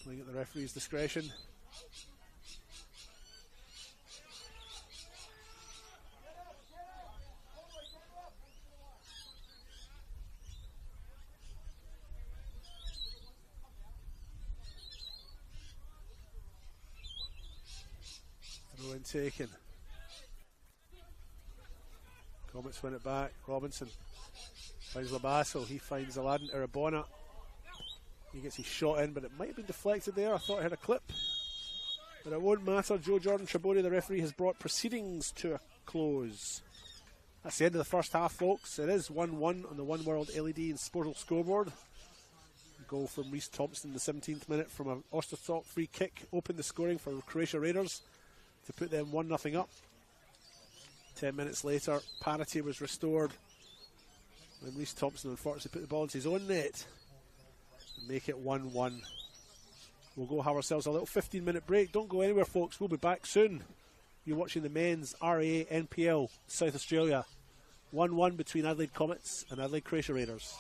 Playing at the referee's discretion. Throw in taken. Comets win it back. Robinson finds Labasso. He finds Aladdin Irabona. He gets his shot in, but it might have been deflected there. I thought I had a clip, but it won't matter. Joe Jordan Tribodi, the referee, has brought proceedings to a close. That's the end of the first half, folks. It is 1-1 on the One World LED and Sportal scoreboard. A goal from Reese Thompson in the 17th minute from an Osterstock free kick opened the scoring for Croatia Raiders to put them 1-0 up. 10 minutes later, parity was restored when Reese Thompson unfortunately put the ball into his own net and make it 1-1. We'll go have ourselves a little 15-minute break. Don't go anywhere, folks. We'll be back soon. You're watching the men's RA NPL South Australia 1-1 between Adelaide Comets and Adelaide Croatia Raiders.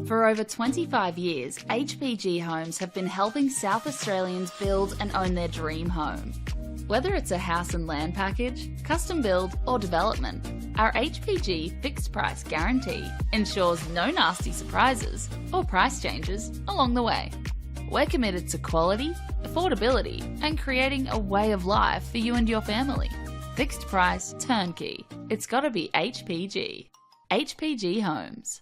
For over 25 years, HPG Homes have been helping South Australians build and own their dream home. Whether it's a house and land package, custom build or development, our HPG fixed price guarantee ensures no nasty surprises or price changes along the way. We're committed to quality, affordability and creating a way of life for you and your family. Fixed price, turnkey. It's gotta be HPG. HPG Homes.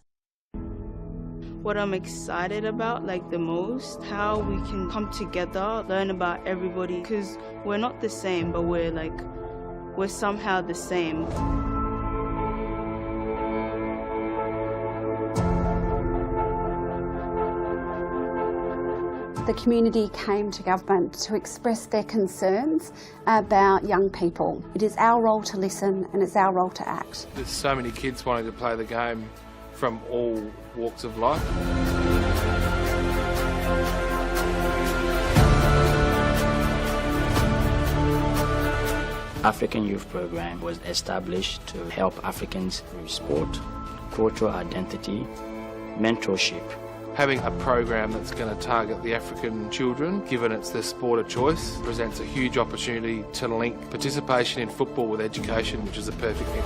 What I'm excited about the most, how we can come together, learn about everybody, because we're not the same, but we're somehow the same. The community came to government to express their concerns about young people. It is our role to listen and it's our role to act. There's so many kids wanting to play the game from all walks of life. African Youth Program was established to help Africans with sport, cultural identity, mentorship. Having a program that's going to target the African children, given it's their sport of choice, presents a huge opportunity to link participation in football with education, which is a perfect thing.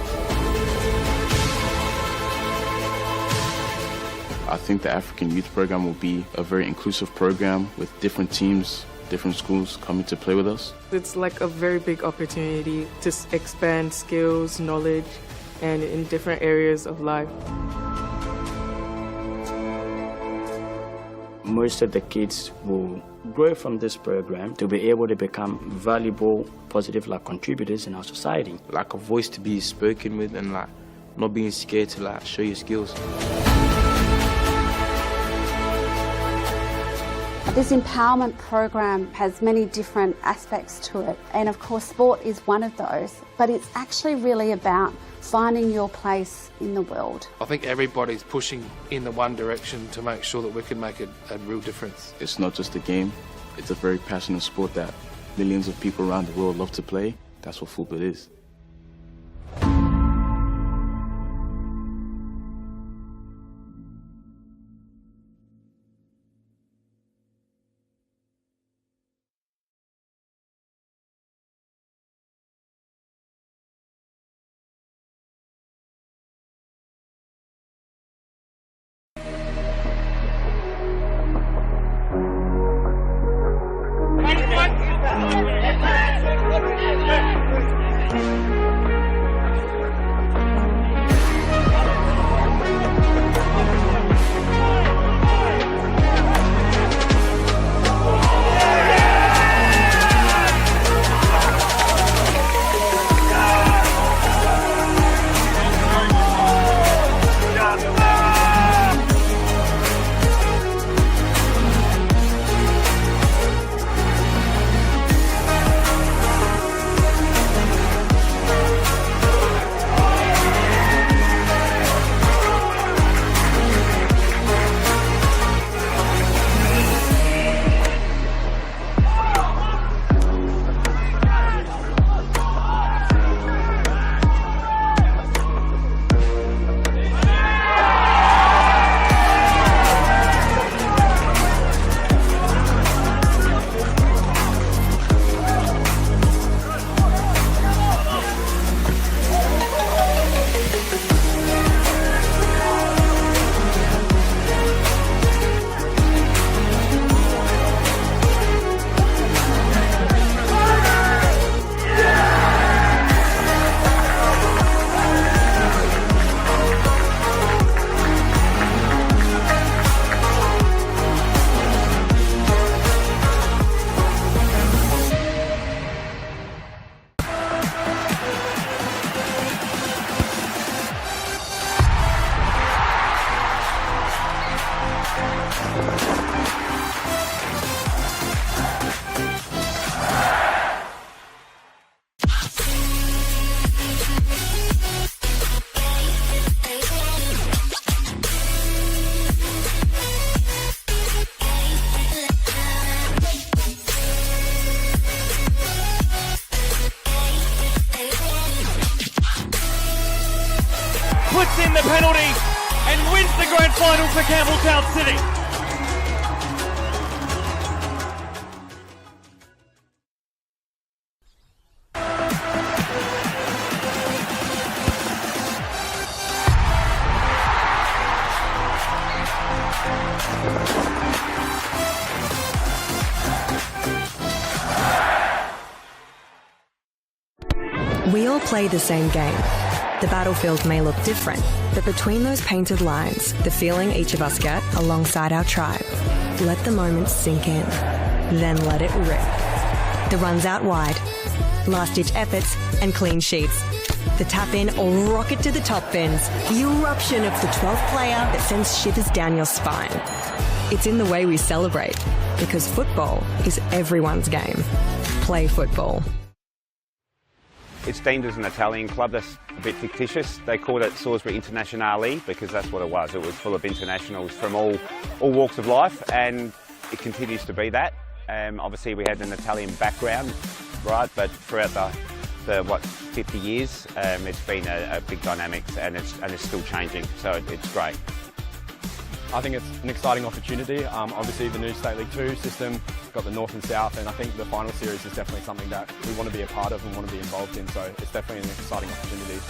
I think the African Youth Program will be a very inclusive program with different teams, different schools coming to play with us. It's like a very big opportunity to expand skills, knowledge, and in different areas of life. Most of the kids will grow from this program to be able to become valuable, positive contributors in our society. Like a voice to be spoken with and not being scared to show your skills. This empowerment program has many different aspects to it, and of course sport is one of those, but it's actually really about finding your place in the world. I think everybody's pushing in the one direction to make sure that we can make a real difference. It's not just a game, it's a very passionate sport that millions of people around the world love to play. That's what football is. puts in the penalty and wins the grand final for Campbelltown City. We all play the same game. The battlefield may look different, but between those painted lines, the feeling each of us get alongside our tribe. Let the moment sink in, then let it rip. The runs out wide, last-ditch efforts and clean sheets. The tap-in or rocket to the top bins, the eruption of the 12th player that sends shivers down your spine. It's in the way we celebrate, because football is everyone's game. Play football. It's deemed as an Italian club. That's a bit fictitious. They called it Salisbury Internationale because that's what it was. It was full of internationals from all walks of life, and it continues to be that. Obviously we had an Italian background, right, but throughout the 50 years, it's been a big dynamics, and it's still changing, so it's great. I think it's an exciting opportunity. Obviously the new State League 2 system, got the North and South, and I think the final series is definitely something that we want to be a part of and want to be involved in, so it's definitely an exciting opportunity.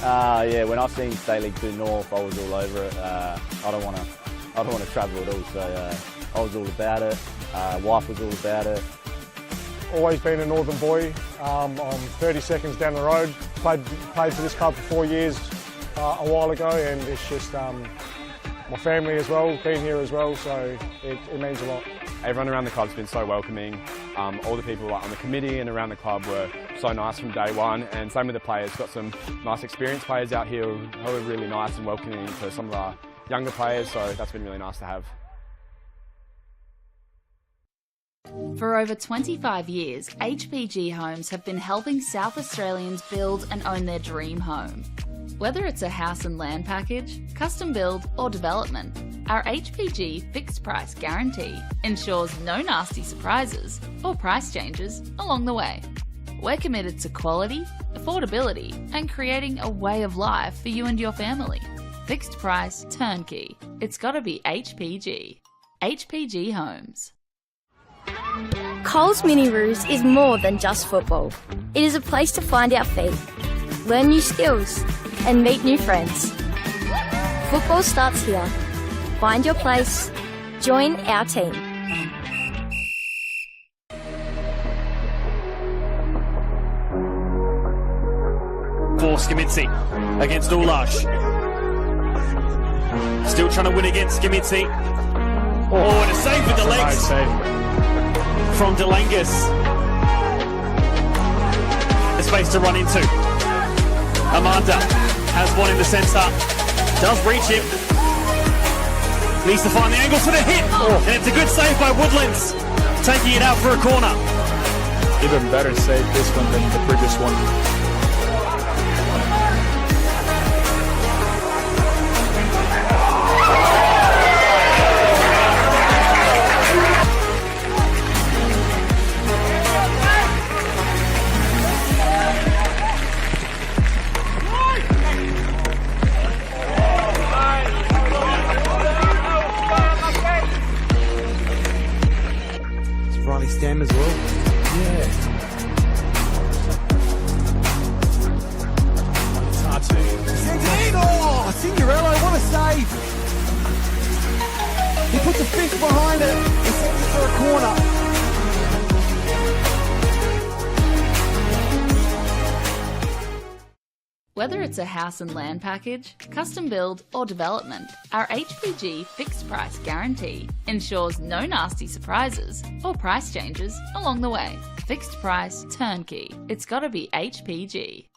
Yeah, when I seen State League 2 North, I was all over it. I don't want to travel at all, so I was all about it. Wife was all about it. Always been a northern boy. I'm 30 seconds down the road. Played for this club for 4 years a while ago, and it's just my family as well, been here as well, so it means a lot. Everyone around the club's been so welcoming. All the people on the committee and around the club were so nice from day one, and same with the players. Got some nice experienced players out here who are really nice and welcoming to some of our younger players, so that's been really nice to have. For over 25 years, HPG Homes have been helping South Australians build and own their dream home. Whether it's a house and land package, custom build or development, our HPG fixed price guarantee ensures no nasty surprises or price changes along the way. We're committed to quality, affordability and creating a way of life for you and your family. Fixed price turnkey. It's gotta be HPG. HPG Homes. Coles Mini Roos is more than just football. It is a place to find our feet, learn new skills and meet new friends. Football starts here. Find your place. Join our team. For Scamitzi against Ulash. Still trying to win against Scamitzi. Oh, and a save with the legs from Delangus. The space to run into. Amanda has one in the centre. Does reach him. Needs to find the angle for the hit. And it's a good save by Woodlands. Taking it out for a corner. Even better save this one than the previous one. Stem as well. Yeah. It's hard to. Oh, Cinderella, what a save! He puts a fist behind it and sends it for a corner. Whether it's a house and land package, custom build or development, our HPG fixed price guarantee ensures no nasty surprises or price changes along the way. Fixed price turnkey. It's gotta be HPG.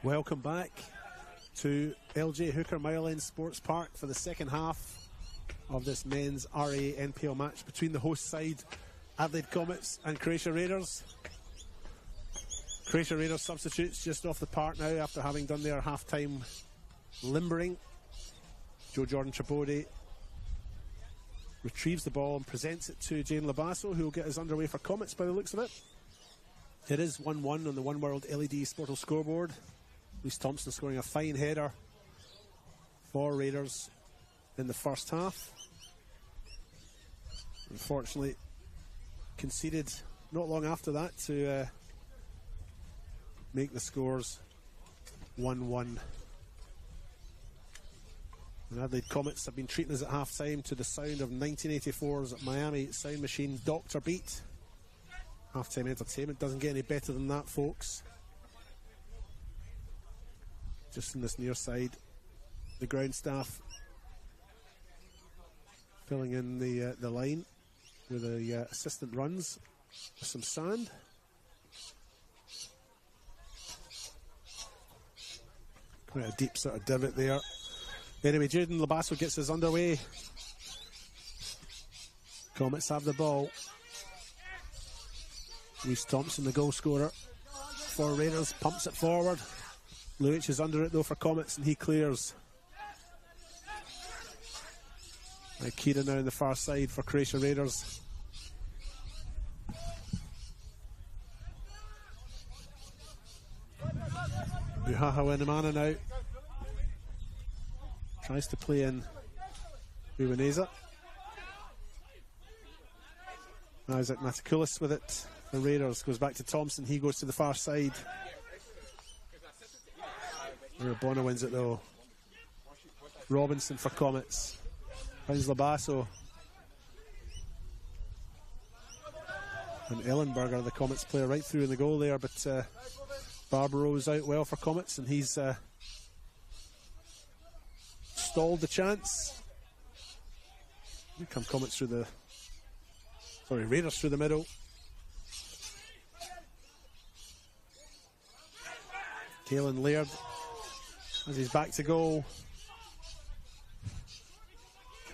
Welcome back to LJ Hooker Mile End Sports Park for the second half of this men's RA NPL match between the host side Adelaide Comets and Croatia Raiders. Croatia Raiders substitutes just off the park now after having done their half-time limbering. Joe Jordan Tribodi retrieves the ball and presents it to Jane Labasso, who will get us underway for Comets by the looks of it. It is 1-1 on the One World LED Sportal scoreboard. Reese Thompson scoring a fine header for Raiders in the first half. Unfortunately, conceded not long after that to make the scores 1-1. And Adelaide Comets have been treating us at half-time to the sound of 1984's Miami sound machine Dr. Beat. Half-time entertainment doesn't get any better than that, folks. Just in this near side, the ground staff filling in the line with the assistant runs with some sand. Quite a deep sort of divot there. Anyway, Jaden Labasso gets us underway. Comets have the ball. Reese Thompson, the goal scorer for Raiders, pumps it forward. Luich is under it though for Comets, and he clears. Kira now on the far side for Croatia Raiders. Uhaha Wenamana now tries to play in Uwaneza. Isaac Matakoulis with it. The Raiders goes back to Thompson. He goes to the far side. Urabona wins it though. Robinson for Comets. Finds Labasso. And Ellenberger, the Comets player, right through in the goal there, but Barbaro's out well for Comets, and he's stalled the chance. Here come Comets through the... Sorry, Raiders through the middle. Kalen Laird as he's back to goal.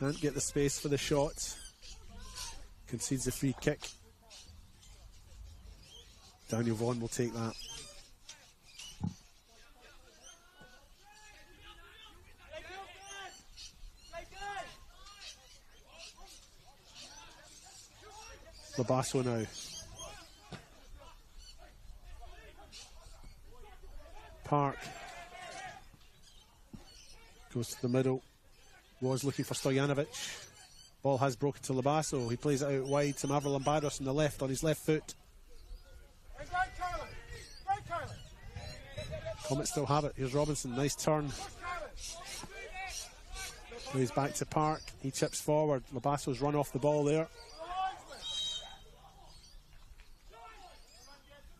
Can't get the space for the shot. Concedes a free kick. Daniel Vaughan will take that. Labasso now. Park goes to the middle. Was looking for Stojanovic. Ball has broken to Labasso. He plays it out wide to Mavro Lambados on the left, on his left foot. Comets still have it. Here's Robinson. Nice turn. Plays back to Park. He chips forward. Labasso's run off the ball there.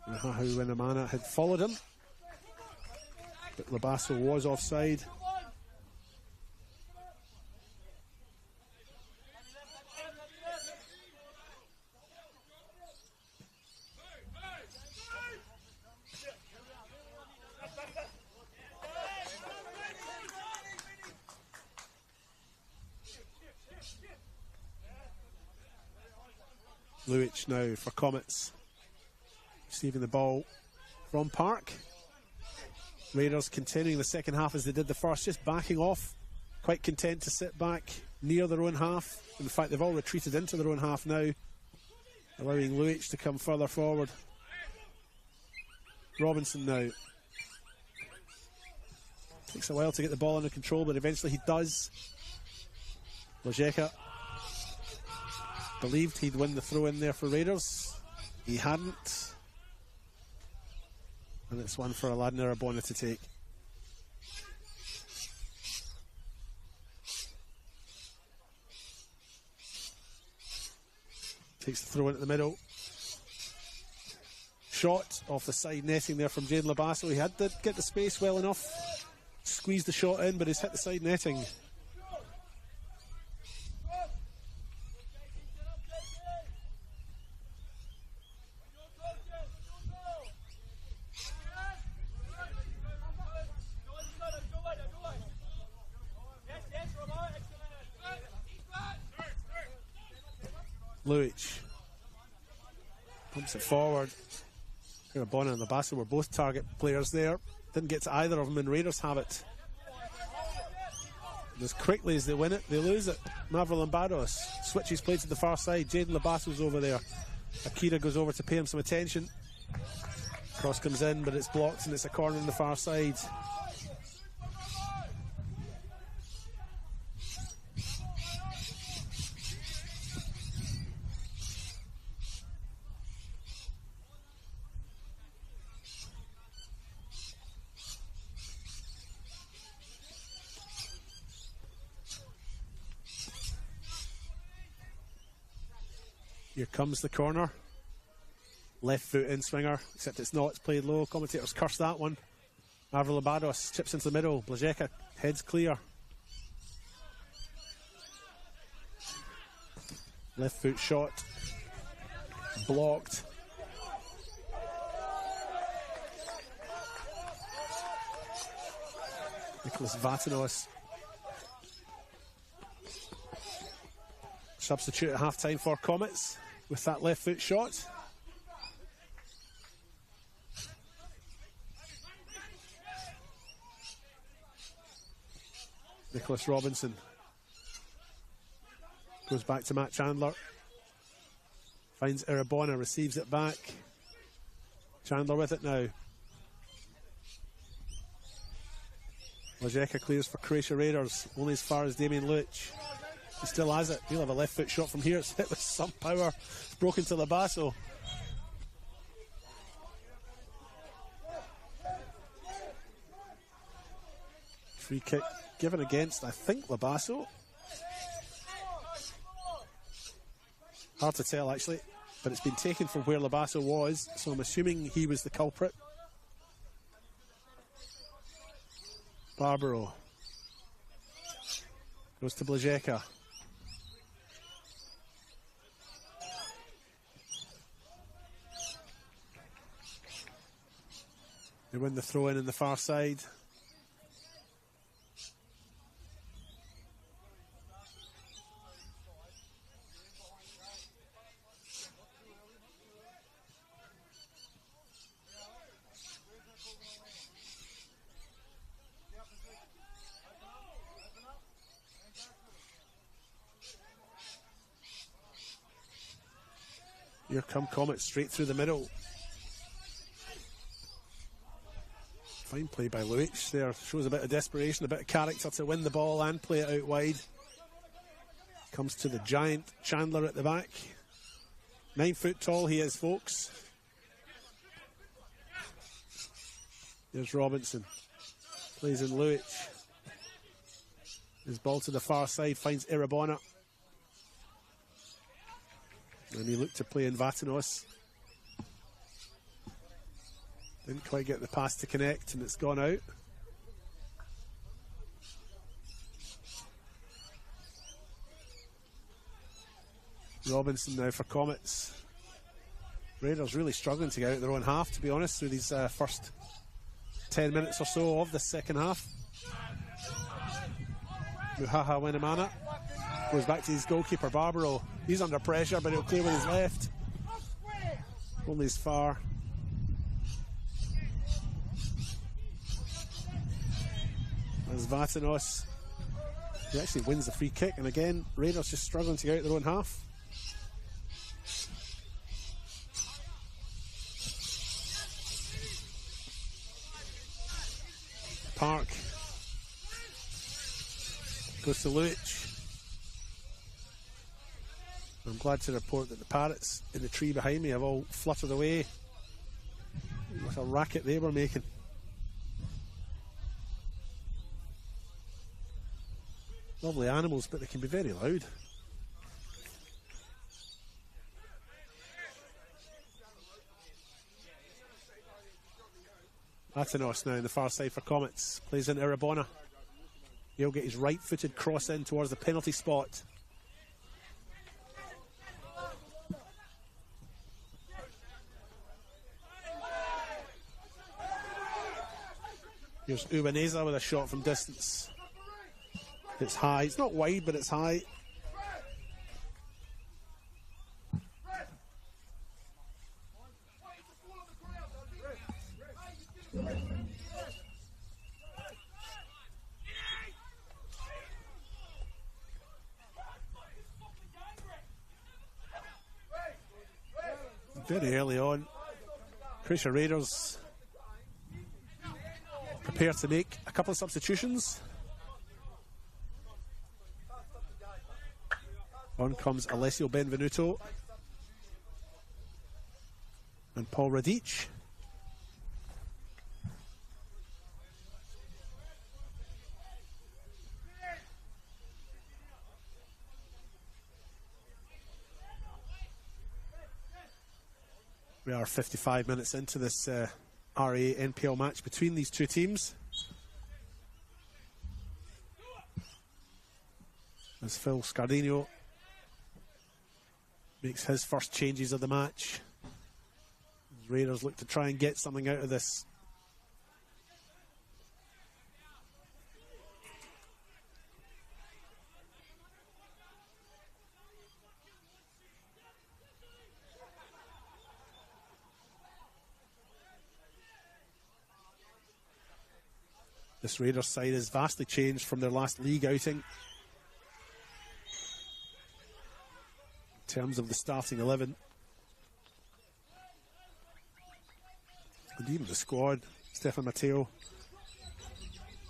Nahahu Winamana had followed him, but Labasso was offside. Luich now for Comets. Receiving the ball from Park. Raiders continuing the second half as they did the first, just backing off, quite content to sit back near their own half. In fact, they've all retreated into their own half now, allowing Luich to come further forward. Robinson now. Takes a while to get the ball under control, but eventually he does. Lojeka believed he'd win the throw in there for Raiders. He hadn't. And it's one for Aladna Rabona to take. Takes the throw in at the middle. Shot off the side netting there from Jaden Labasso. He had to get the space well enough. Squeezed the shot in, but he's hit the side netting. Luic pumps it forward. Bonner and Labasso were both target players there. Didn't get to either of them, and Raiders have it. And as quickly as they win it, they lose it. Mavro Lombardos switches play to the far side. Jaden Labasso's over there. Akira goes over to pay him some attention. Cross comes in, but it's blocked, and it's a corner on the far side. Here comes the corner. Left foot in swinger, except it's not. It's played low. Commentators curse that one. Mavro Labados chips into the middle. Blazeka heads clear. Left foot shot. Blocked. Nicholas Vatanos. Substitute at half time for Comets with that left foot shot. Nicholas Robinson goes back to Matt Chandler. Finds Irabona, receives it back. Chandler with it now. Lajeka clears for Croatia Raiders, only as far as Damien Luch. He still has it. He'll have a left foot shot from here. It's hit with some power. It's broken to Labasso. Free kick given against, I think, Labasso. Hard to tell, actually. But it's been taken from where Labasso was, so I'm assuming he was the culprit. Barbaro goes to Blazeka. They win the throw in the far side. Here come Comets straight through the middle. Fine play by Luic there. Shows a bit of desperation, a bit of character to win the ball and play it out wide. Comes to the giant Chandler at the back. 9 foot tall he is, folks. There's Robinson. Plays in Luic. His ball to the far side, finds Irabona. And he looked to play in Vatanos. Didn't quite get the pass to connect, and it's gone out. Robinson now for Comets. Raiders really struggling to get out their own half, to be honest, through these first 10 minutes or so of the second half. Muhaha Winamana goes back to his goalkeeper, Barbaro. He's under pressure, but he'll clear with his left. Only as far. As Vatanos, he actually wins the free kick, and again, Raiders just struggling to get out their own half. Park goes to Luic. I'm glad to report that the parrots in the tree behind me have all fluttered away. What a racket they were making. Lovely animals, but they can be very loud. Atanos now in the far side for Comets. Plays in Irabona. He'll get his right-footed cross in towards the penalty spot. Here's Ubaneza with a shot from distance. It's high. It's not wide, but it's high. very early on. Croatia Raiders prepare to make a couple of substitutions. On comes Alessio Benvenuto and Paul Radic. We are 55 minutes into this RA NPL match between these two teams. As Phil Scardino makes his first changes of the match. As Raiders look to try and get something out of this. This Raiders side is vastly changed from their last league outing in terms of the starting 11 and even the squad. Stefan Matteo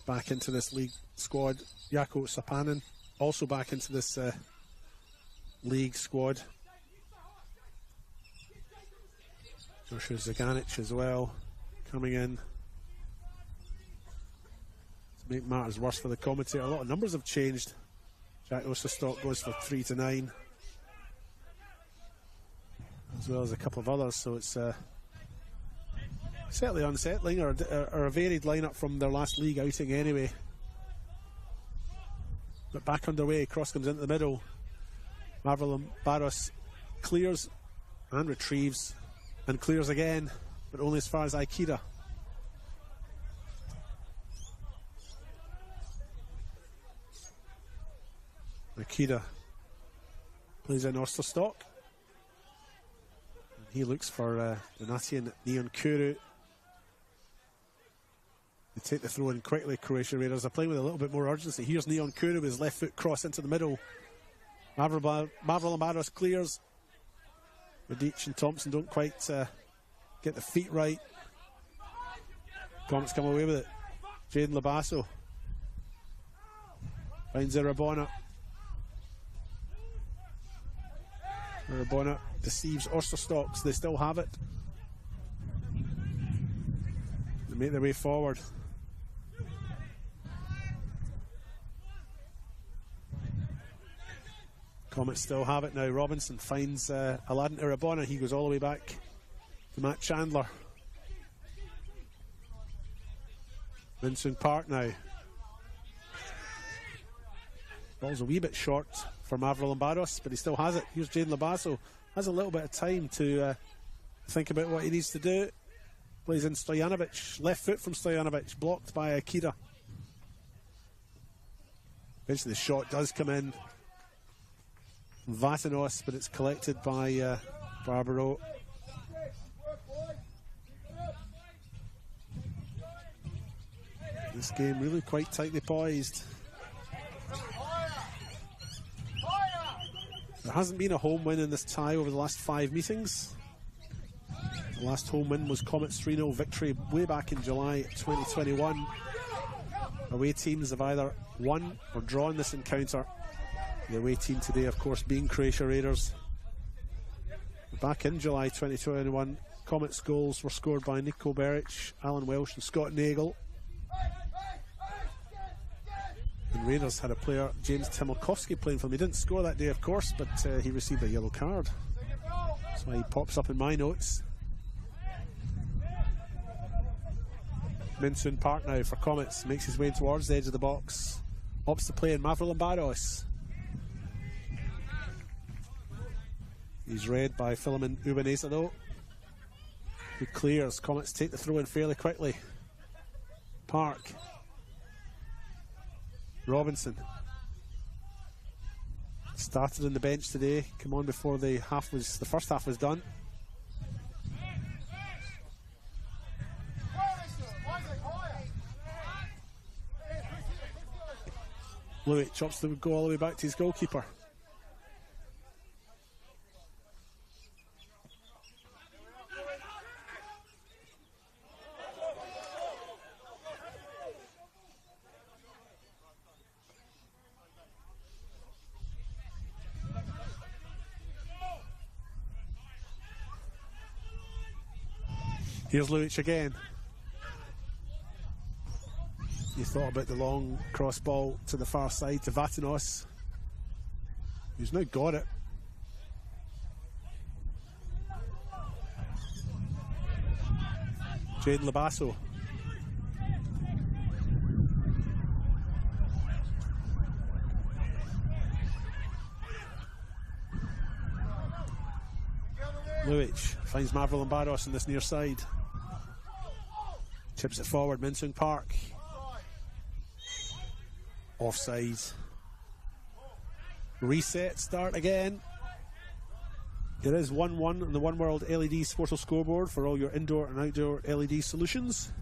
back into this league squad. Jako Sapanen also back into this league squad. Joshua Zaganic as well coming in. Make matters worse for the commentator, a lot of numbers have changed. Jack Osterstock goes for 3 to 9, as well as a couple of others, so it's certainly unsettling, or a varied lineup from their last league outing anyway. But back underway, cross comes into the middle. Marvel Barros clears and retrieves and clears again, but only as far as Aikida. Akida plays in Osterstock. And he looks for Donatian Neonkuru. They take the throw in quickly. Croatia Raiders are playing with a little bit more urgency. Here's Neonkuru with his left foot cross into the middle. Mavrolambados clears. Radic and Thompson don't quite get the feet right. Comets come away with it. Jaden Labasso finds Irabona. Irabona deceives Osterstock, so they still have it. They make their way forward. Comets still have it now. Robinson finds Aladdin Irabona. He goes all the way back to Matt Chandler. Minsoon Park now. Ball's a wee bit short for Mavrolambados, but he still has it. Here's Jaden Labasso. Has a little bit of time to think about what he needs to do. Plays in Stojanovic. Left foot from Stojanovic. Blocked by Akida. Eventually the shot does come in. Vatanos, but it's collected by Barbaro. This game really quite tightly poised. There hasn't been a home win in this tie over the last 5 meetings. The last home win was Comets 3-0 victory way back in July 2021. Away teams have either won or drawn this encounter. The away team today, of course, being Croatia Raiders. Back in July 2021, Comets goals were scored by Nico Beric, Alan Welsh and Scott Nagel. And Raiders had a player, James Timolkowski, playing for them. He didn't score that day, of course, but he received a yellow card. That's why he pops up in my notes. Minsoon Park now for Comets. Makes his way towards the edge of the box. Opts to play in Mavrolambados. He's read by Philemon Ubanesa though, who clears. Comets take the throw in fairly quickly. Park. Robinson. Started on the bench today. Come on before the first half was done. Louis chops the go all the way back to his goalkeeper. Here's Luic again. He thought about the long cross ball to the far side to Vatanos, who's now got it. Jaden Labasso. Luic finds Maverill and Barros on this near side. Chips it forward, Minsung Park. Offside. Reset, start again. There is 1-1 on the One World LED Sportal scoreboard for all your indoor and outdoor LED solutions.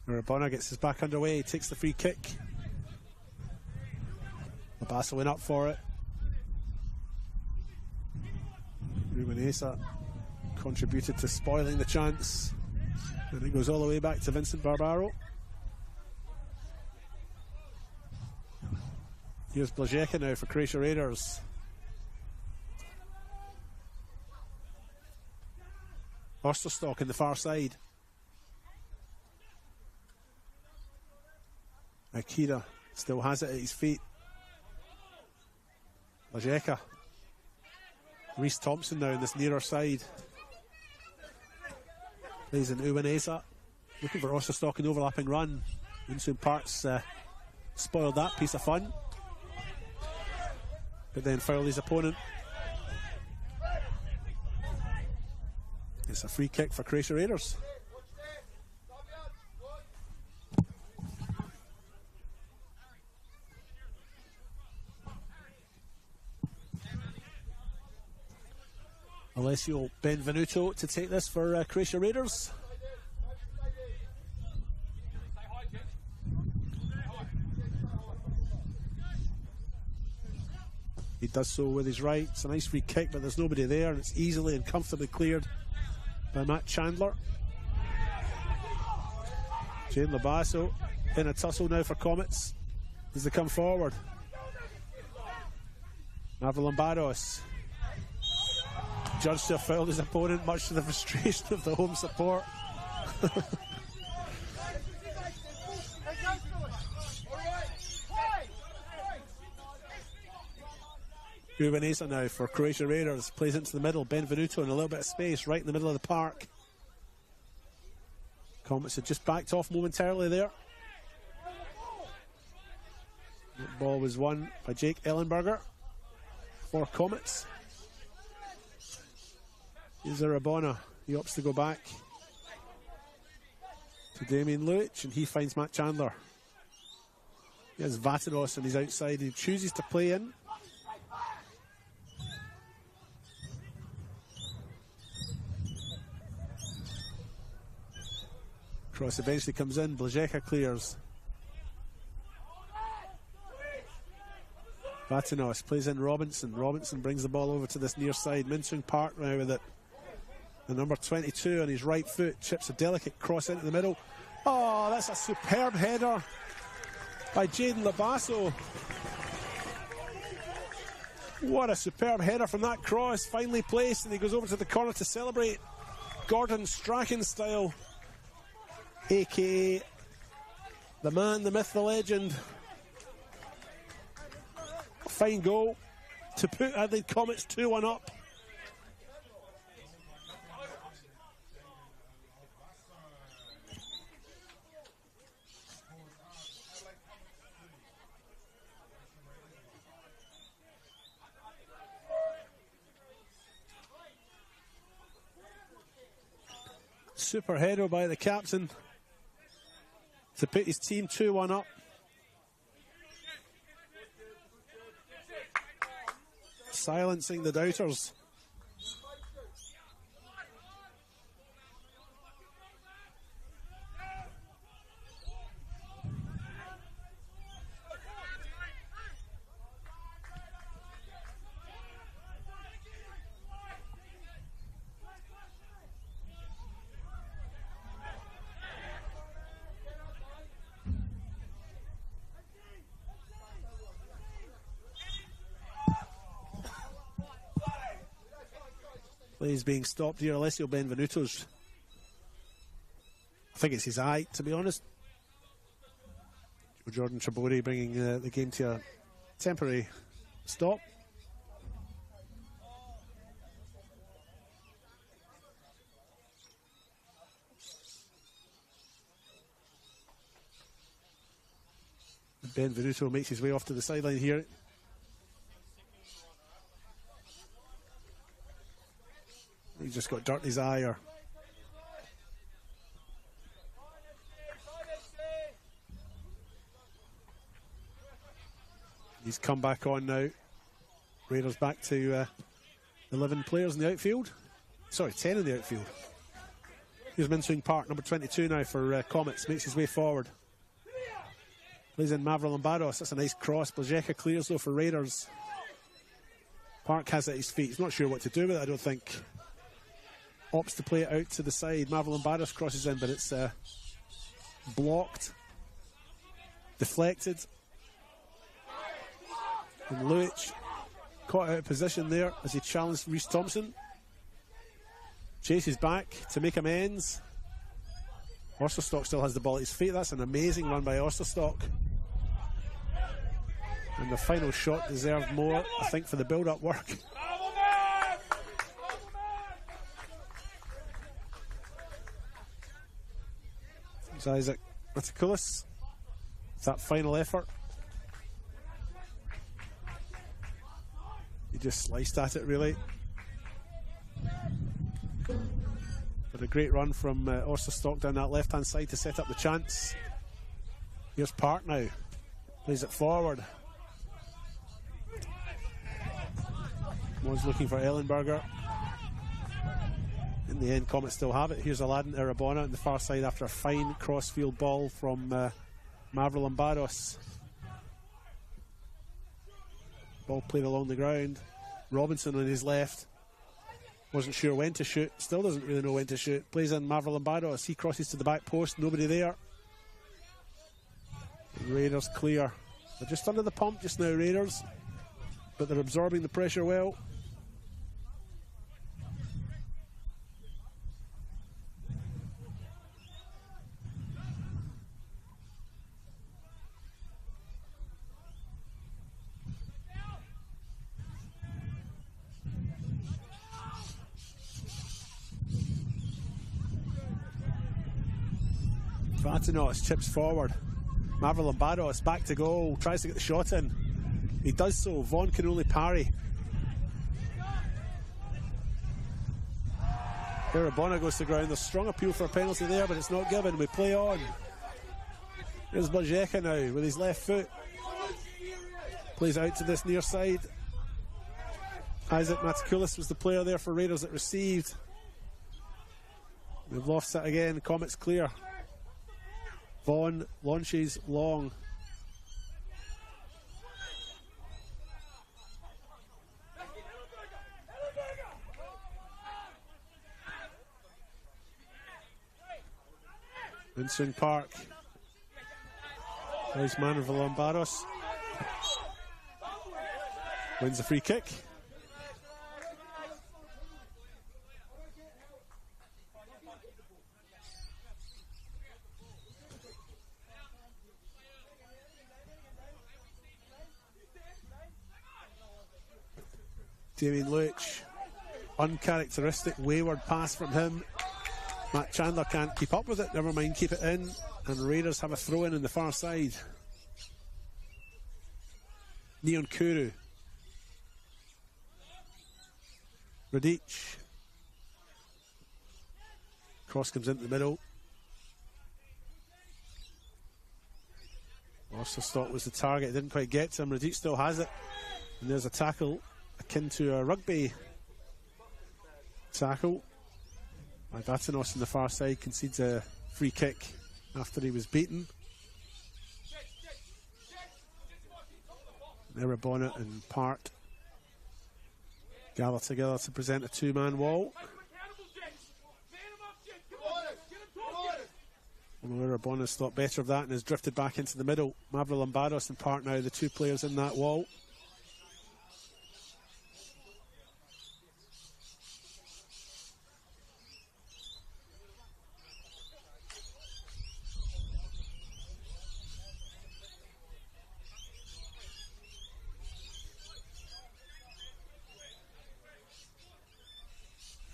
Rabona gets his back underway, takes the free kick. Labasa went up for it. Ruben Asa contributed to spoiling the chance. And it goes all the way back to Vincent Barbaro. Here's Blazeka now for Croatia Raiders. Osterstock in the far side. Akira still has it at his feet. Blazeka. Reese Thompson now in this nearer side. Plays in Uwanesa. Looking for Osterstock in overlapping run. Insun Parks spoiled that piece of fun. But then fouled his opponent. It's a free kick for Croatia Raiders. Alessio Benvenuto to take this for Croatia Raiders. He does so with his right. It's a nice free kick, but there's nobody there, and it's easily and comfortably cleared by Matt Chandler. Jane Labasso in a tussle now for Comets as they come forward. Maverill Barros. Judged to have fouled his opponent, much to the frustration of the home support. Uwanesa now for Croatia Raiders. Plays into the middle. Benvenuto in a little bit of space right in the middle of the park. Comets had just backed off momentarily there. That ball was won by Jake Ellenberger for Comets. Here's Arabona. He opts to go back to Damien Luic, and he finds Matt Chandler. He has Vatanos on his outside. He chooses to play in. Cross eventually comes in. Blazeka clears. Vatanos plays in Robinson. Robinson brings the ball over to this near side. Minsung Park now with it. The number 22 on his right foot chips a delicate cross into the middle. Oh, that's a superb header by Jaden Labasso. What a superb header from that cross. Finely placed, and he goes over to the corner to celebrate. Gordon Strachan style, aka the man, the myth, the legend. A fine goal to put Adelaide Comets 2-1 up. Super header by the captain to put his team 2-1 up. Silencing the doubters. Plays being stopped here. Alessio Benvenuto's. I think it's his eye, to be honest. Jordan Trabori bringing the game to a temporary stop. Benvenuto makes his way off to the sideline here. He's just got dirt in his eye, or he's come back on now. Raiders back to 11 players in the outfield. Sorry, 10 in the outfield. Here's Minsung Park, number 22 now for Comets. Makes his way forward. Plays in Mavro Lombardos. That's a nice cross. Blazeka clears though for Raiders. Park has it at his feet. He's not sure what to do with it, I don't think. Opts to play it out to the side. Mavro Lombardos crosses in, but it's blocked. Deflected. And Luic caught out of position there as he challenged Reese Thompson. Chases back to make amends. Osterstock still has the ball at his feet. That's an amazing run by Osterstock. And the final shot deserved more, I think, for the build-up work. It's Isaac Matakoulis. It's that final effort. He just sliced at it, really. But a great run from Osterstock down that left-hand side to set up the chance. Here's Park now. Plays it forward. One's looking for Ellenberger. In the end, Comets still have it. Here's Aladdin Irabona on the far side after a fine cross-field ball from Mavro Lombardos. Ball played along the ground. Robinson on his left. Wasn't sure when to shoot. Still doesn't really know when to shoot. Plays in Mavro Lombardos. He crosses to the back post. Nobody there. And Raiders clear. They're just under the pump just now, Raiders. But they're absorbing the pressure well. Vatanos chips forward. Mavro Lombardos back to goal. Tries to get the shot in. He does so. Vaughan can only parry. Irabona goes to ground. There's strong appeal for a penalty there, but it's not given. We play on. Here's Blazeka now with his left foot. Plays out to this near side. Isaac Matakoulis was the player there for Raiders that received. They've lost it again. Comets clear. Vaughan launches long. Minsung Park. Nice man of Lombardos. Wins the free kick. Damien Luic, uncharacteristic wayward pass from him. Matt Chandler can't keep up with it, never mind keep it in, and Raiders have a throw in on the far side. Neon Kuru. Radic. Cross comes into the middle. Osterstock was the target, didn't quite get to him. Radic still has it, and there's a tackle akin to a rugby tackle. Vatanos on the far side concedes a free kick after he was beaten. Irabona and Park gather together to present a two-man wall. Irabona's thought better of that and has drifted back into the middle. Mavro Lombardos and Park now the two players in that wall.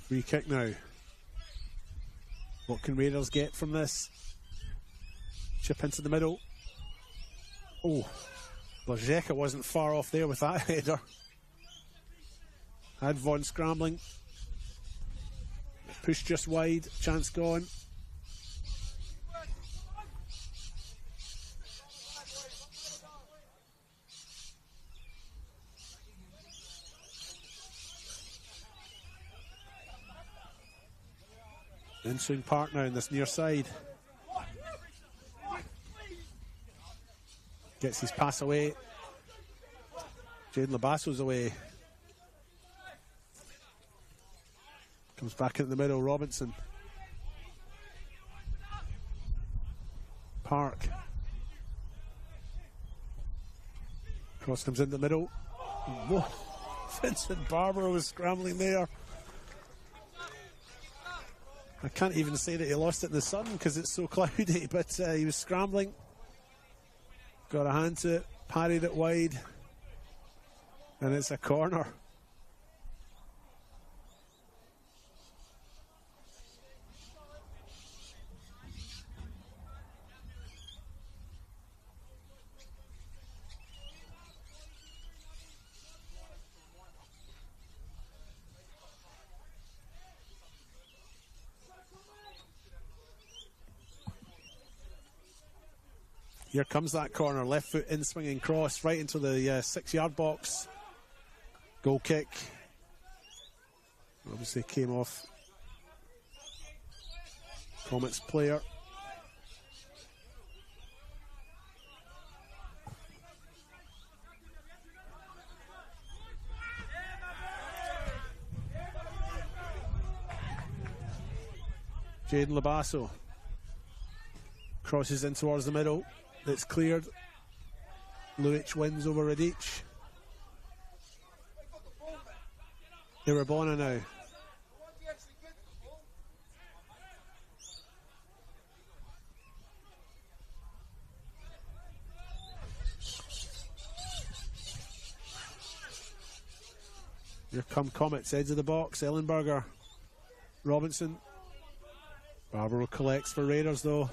Free kick now. What can Raiders get from this? Chip into the middle. Oh, Blazeka wasn't far off there with that header. Had Vaughan scrambling. Push just wide, chance gone. Ensuing Park now in this near side. Gets his pass away. Jaden Labasso's away. Comes back in the middle, Robinson. Park. Cross comes in the middle. Whoa. Vincent Barber was scrambling there. I can't even say that he lost it in the sun because it's so cloudy, but he was scrambling. Got a hand to it, parried it wide, and it's a corner. Here comes that corner, left foot in swinging cross right into the 6-yard box. Goal kick. Obviously came off Comets player. Jaden Labasso crosses in towards the middle. It's cleared. Luic wins over Radic. Irabona now. Here come Comets, edge of the box. Ellenberger. Robinson. Barbaro collects for Raiders though.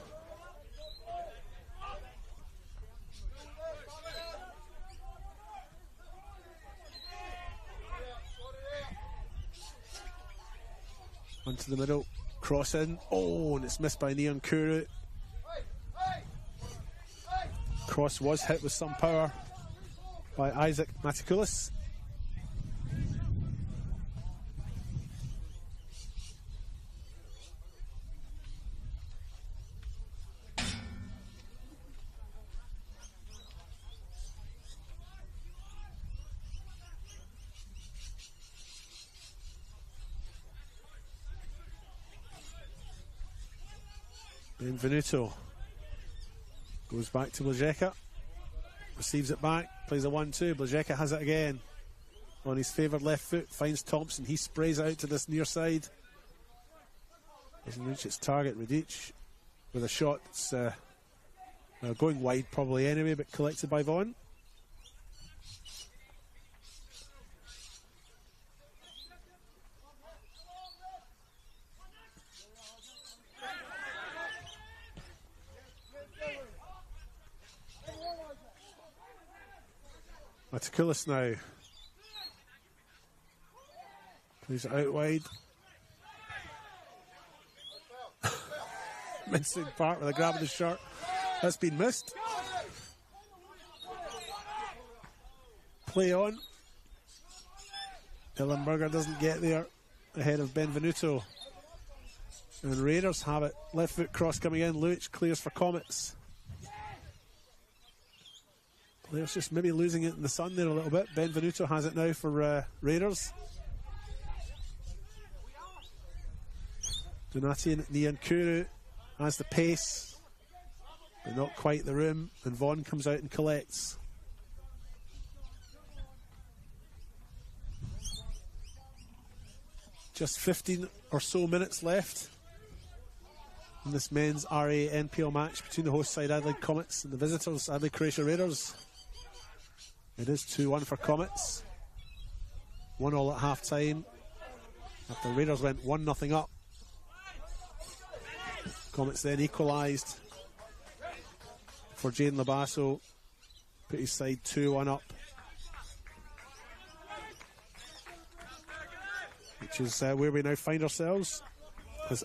Onto the middle, cross in. Oh, and it's missed by Neon Kuru. Cross was hit with some power by Isaac Matikoulis. Benvenuto goes back to Blazeka, receives it back, plays a 1-2. Blazeka has it again on his favoured left foot, finds Thompson, he sprays it out to this near side. Doesn't reach its target. Radic with a shot that's going wide probably anyway, but collected by Vaughan. Matikoulis now. Plays it out wide. Mincing Park with a grab of the shirt. That's been missed. Play on. Ellenberger doesn't get there ahead of Benvenuto. And Raiders have it. Left foot cross coming in. Luic clears for Comets. Players just maybe losing it in the sun there a little bit. Benvenuto has it now for Raiders. Donati and Niankuru has the pace, but not quite the room. And Vaughan comes out and collects. Just 15 or so minutes left in this men's RA NPL match between the host side Adelaide Comets and the visitors Adelaide Croatia Raiders. It is 2-1 for Comets. 1-1 at half time. After Raiders went 1-0 up. Comets then equalised for Jaden Labasso. Put his side 2-1 up. Which is where we now find ourselves as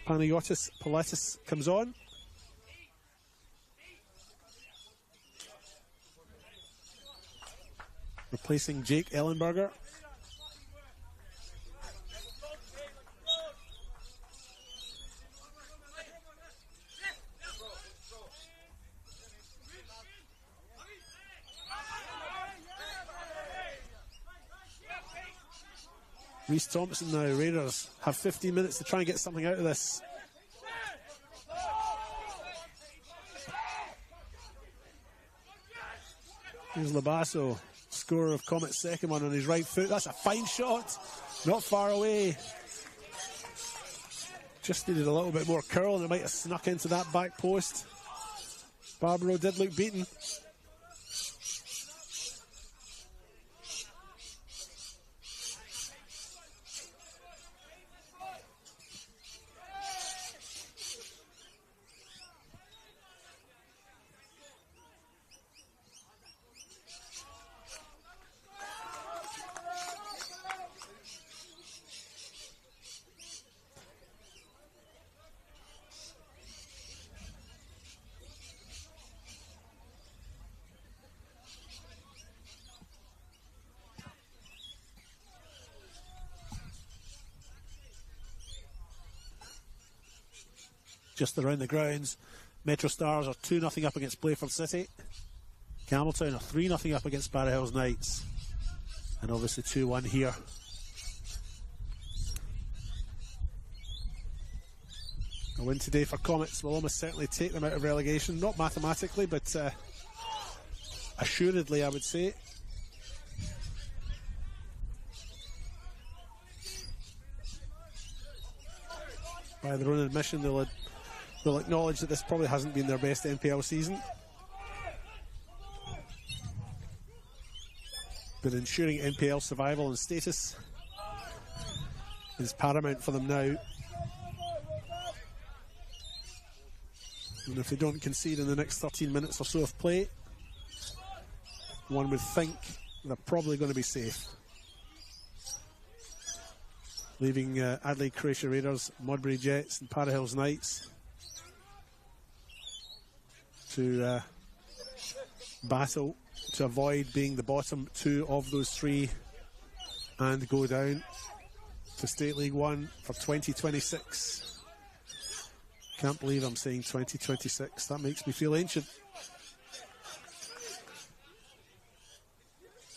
Panagiotis Politis comes on. Replacing Jake Ellenberger. Reece Thompson now. Raiders have 15 minutes to try and get something out of this. Here's Labasso, scorer of Comets' second one on his right foot. That's a fine shot, not far away. Just needed a little bit more curl and it might have snuck into that back post. Barbaro did look beaten. Just around the grounds, Metro Stars are 2-0 up against Playford City. Campbelltown are 3-0 up against Barra Hills Knights. And obviously 2-1 here. A win today for Comets will almost certainly take them out of relegation. Not mathematically, but assuredly, I would say. By their own admission, they'll acknowledge that this probably hasn't been their best NPL season. But ensuring NPL survival and status is paramount for them now. And if they don't concede in the next 13 minutes or so of play, one would think they're probably going to be safe. Leaving Adelaide Croatia Raiders, Modbury Jets and Para Hills Knights to battle to avoid being the bottom two of those three and go down to State League 1 for 2026. Can't believe I'm saying 2026. That makes me feel ancient.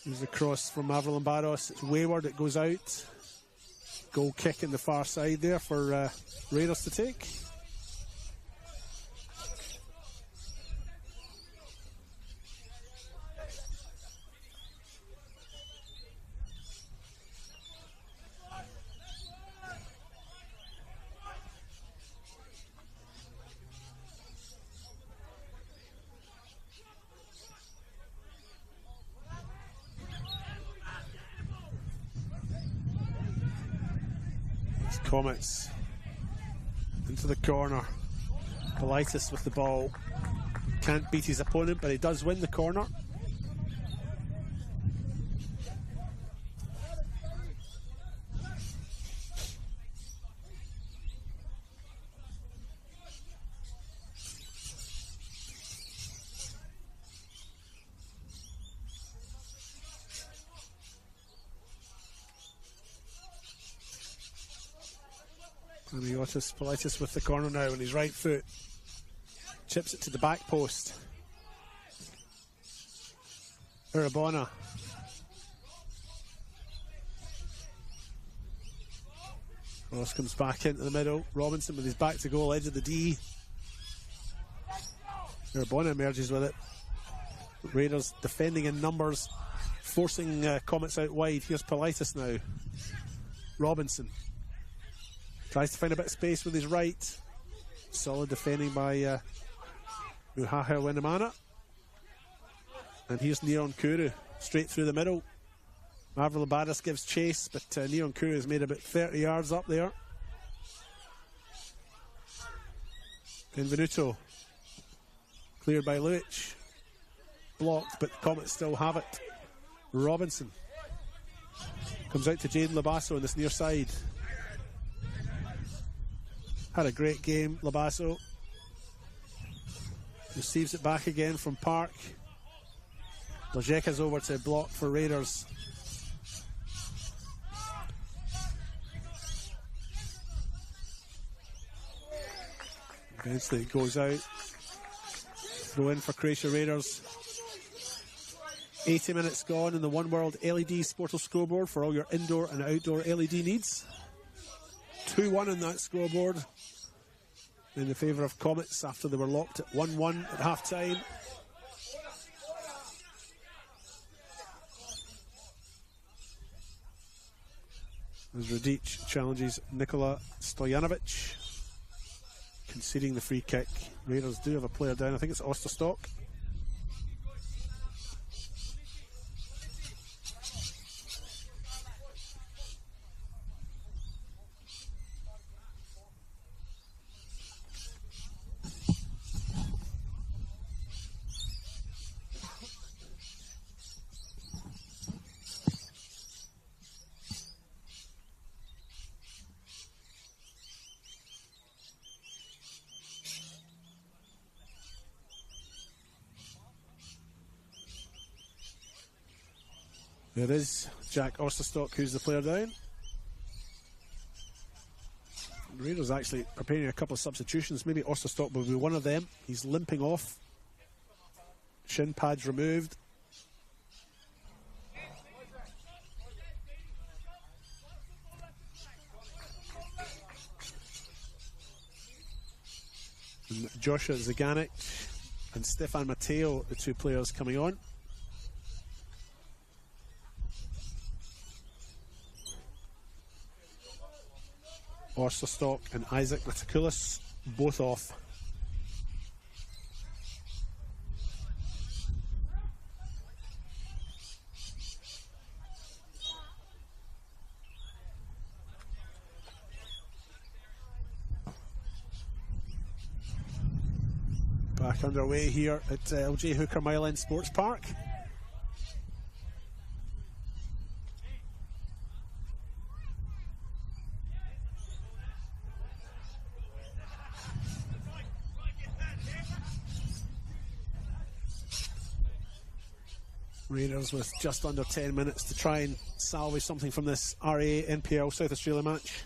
There's a cross from Avril Barros. It's wayward, it goes out. Goal kick in the far side there for Raiders to take. Comets into the corner. Politis with the ball. Can't beat his opponent, but he does win the corner. Politis with the corner now on his right foot. Chips it to the back post. Urabona. Ross comes back into the middle. Robinson with his back to goal, edge of the D. Urabona emerges with it. Raiders defending in numbers, forcing Comets out wide. Here's Politis now. Robinson. Tries to find a bit of space with his right. Solid defending by Muhaha Winamana. And here's Neon Kuru, straight through the middle. Mavropapadis gives chase, but Neon Kuru has made about 30 yards up there. Benvenuto. Cleared by Luic. Blocked, but the Comets still have it. Robinson. Comes out to Jaden Labasso on this near side. Had a great game, Labasso. Receives it back again from Park. Lajeka's over to block for Raiders. Eventually it goes out. Throw in for Croatia Raiders. 80 minutes gone in the One World LED Sportal scoreboard for all your indoor and outdoor LED needs. 2-1 on that scoreboard in the favour of Comets after they were locked at 1-1 at half time. As Radic challenges Nikola Stojanovic, conceding the free kick. Raiders do have a player down. I think it's Osterstock. There is Jack Osterstock, who's the player down. The Raiders actually preparing a couple of substitutions. Maybe Osterstock will be one of them. He's limping off. Shin pads removed. And Joshua Zaganic and Stefan Matteo, the two players coming on. Osterstock and Isaac Matakoulis both off. Back underway here at LJ Hooker Mile End Sports Park. Raiders with just under 10 minutes to try and salvage something from this RA NPL South Australia match.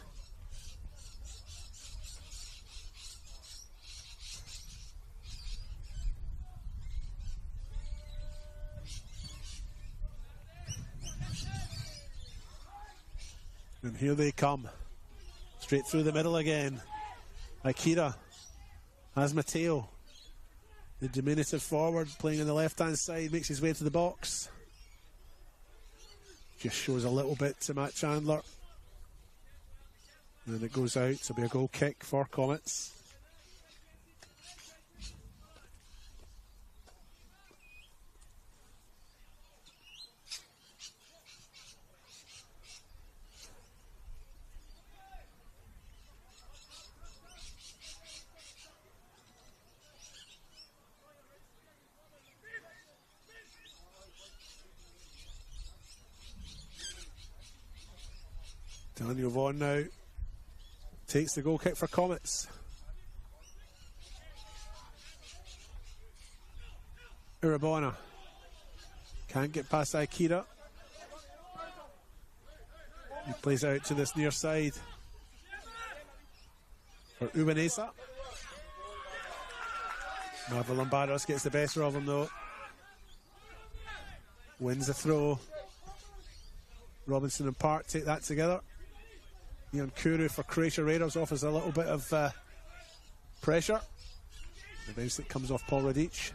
And here they come. Straight through the middle again. Akira has Matteo. The diminutive forward playing on the left-hand side makes his way to the box. Just shows a little bit to Matt Chandler. And it goes out to be a goal kick for Comets. Daniel Vaughan now takes the goal kick for Comets. Irabona can't get past Akira. He plays out to this near side for Ubanesa. Mavropapadis gets the better of him though. Wins the throw. Robinson and Park take that together. Neon Kuru for Croatia Raiders offers a little bit of pressure. Eventually it comes off Paul Radic.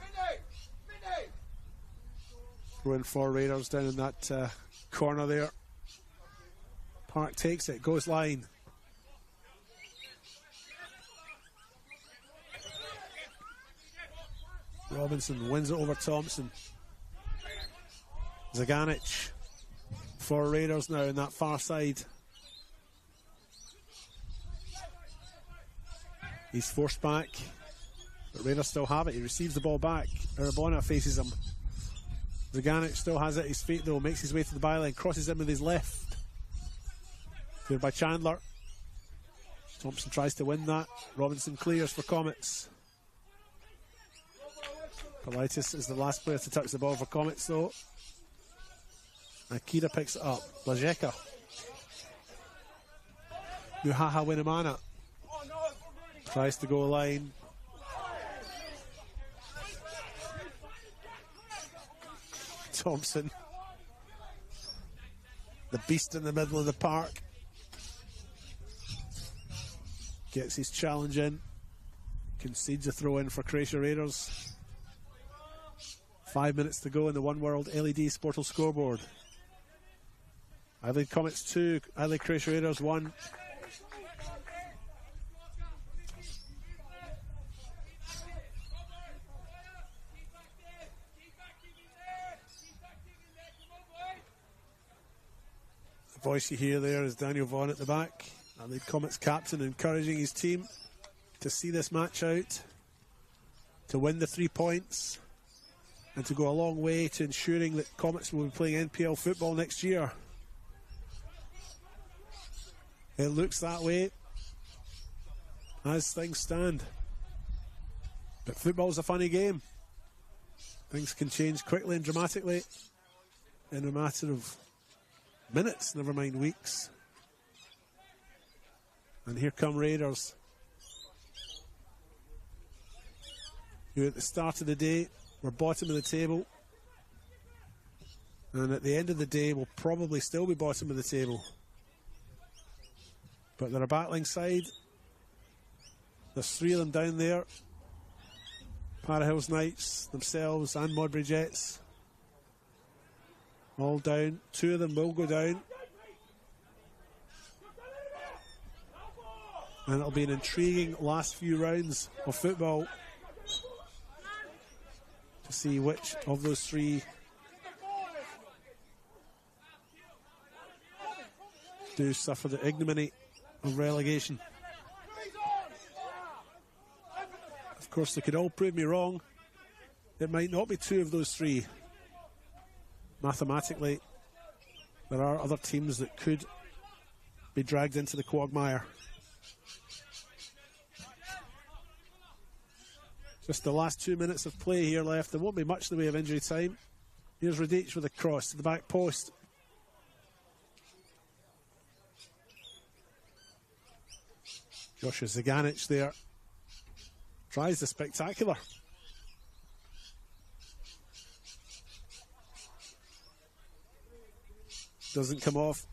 Throw in for Raiders down in that corner there. Park takes it, goes line. Robinson wins it over Thompson. Zaganic for Raiders now in that far side. He's forced back, but Raiders still have it. He receives the ball back. Arabona faces him. Zaganic still has it at his feet though, makes his way to the byline, crosses in with his left. Cleared by Chandler. Thompson tries to win that. Robinson clears for Comets. Politis is the last player to touch the ball for Comets though. Akira picks it up. Blajeka. Nuhaha Winamana tries to go line. Thompson, the beast in the middle of the park, gets his challenge in, concedes a throw in for Croatia Raiders. 5 minutes to go in the One World LED Sportal scoreboard. Adelaide Comets 2, Adelaide Croatia Raiders 1. The voice you hear there is Daniel Vaughan at the back. Adelaide Comets captain encouraging his team to see this match out, to win the 3 points, and to go a long way to ensuring that Comets will be playing NPL football next year. It looks that way as things stand. But football's a funny game. Things can change quickly and dramatically in a matter of minutes, never mind weeks. And here come Raiders, who at the start of the day were bottom of the table, and at the end of the day will probably still be bottom of the table. But they're a battling side. There's 3 of them down there. Para Hills Knights themselves and Modbury Jets all down. 2 of them will go down. And it'll be an intriguing last few rounds of football to see which of those 3 do suffer the ignominy of relegation. Of course, they could all prove me wrong. It might not be 2 of those 3. Mathematically, there are other teams that could be dragged into the quagmire. Just the last 2 minutes of play here left. There won't be much in the way of injury time. Here's Radic with a cross to the back post. Joshua Zaganic there tries the spectacular. Doesn't come off.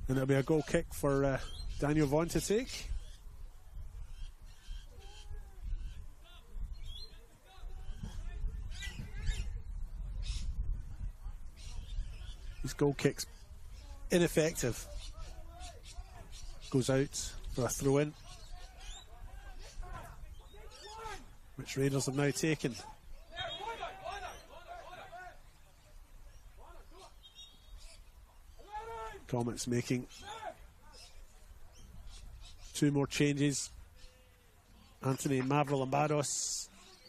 And it'll be a goal kick for Daniel Vaughan to take. His goal kick's ineffective. Goes out for a throw in, which Raiders have now taken. Comets making 2 more changes. Anthony Mavrolambados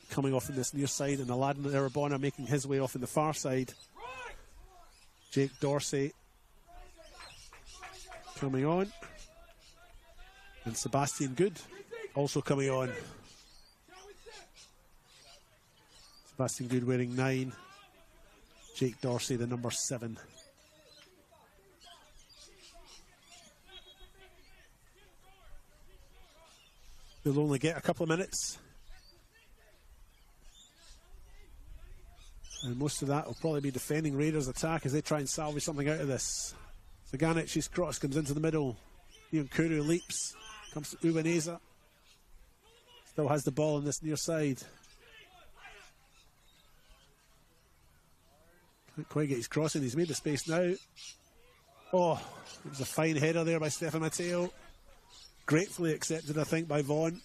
coming off in this near side, and Aladdin Arabona making his way off in the far side. Jake Dorsey coming on, and Sebastian Good also coming on. Sebastian Good wearing 9, Jake Dorsey the number 7. They'll only get a couple of minutes, and most of that will probably be defending Raiders' attack as they try and salvage something out of this. Zaganic's cross comes into the middle. Ian Kuru leaps, comes to Ubaneza. Still has the ball on this near side. Can't quite get his cross in. He's made the space now. Oh, it was a fine header there by Stefan Matteo. Gratefully accepted, I think, by Vaughan.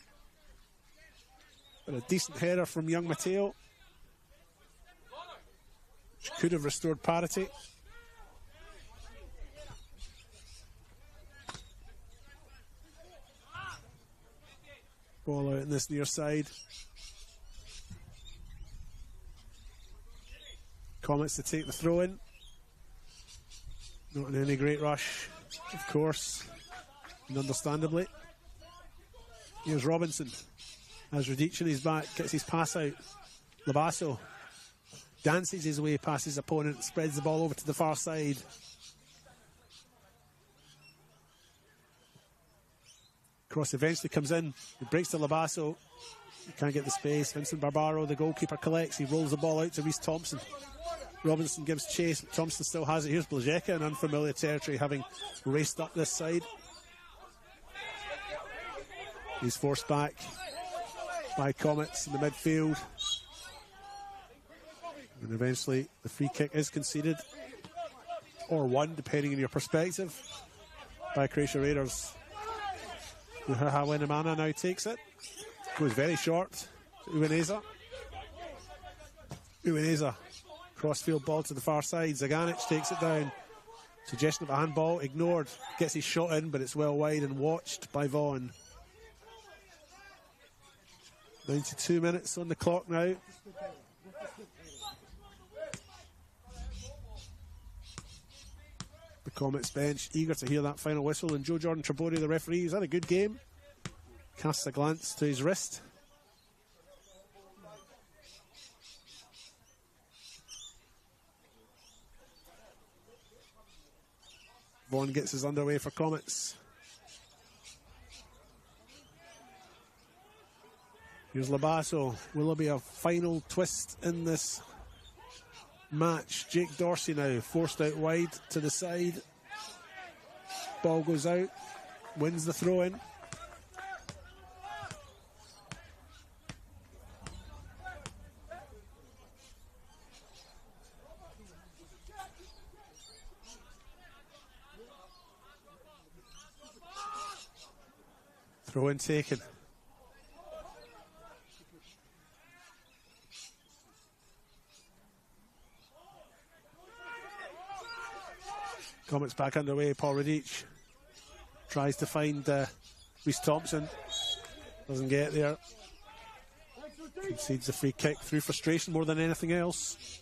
But a decent header from young Matteo. which could have restored parity. Ball out in this near side. Comets to take the throw in. Not in any great rush, of course, and understandably. Here's Robinson. As RD18 is back, gets his pass out. Labasso dances his way past his opponent, spreads the ball over to the far side. Cross eventually comes in. He breaks to Labasso. He can't get the space. Vincent Barbaro, the goalkeeper, collects. He rolls the ball out to Reece Thompson. Robinson gives chase, but Thompson still has it. Here's Blazeka in unfamiliar territory, having raced up this side. He's forced back by Comets in the midfield. And eventually the free kick is conceded, or won, depending on your perspective, by Croatia Raiders. Wenimana now takes it. Goes very short to Uineza. Uineza. Crossfield ball to the far side. Zaganic takes it down. Suggestion of a handball, ignored. Gets his shot in, but it's well wide and watched by Vaughan. 92 minutes on the clock now. The Comets bench eager to hear that final whistle, and Joe Jordan Tribodi, the referee, has had a good game. Casts a glance to his wrist. Vaughan gets us underway for Comets. Here's Labasso. Will there be a final twist in this match? Jake Dorsey now forced out wide to the side. Ball goes out. Wins the throw in. Throw in taken. Comets back underway. Paul Radic tries to find Reece Thompson. Doesn't get there. Concedes the free kick through frustration more than anything else.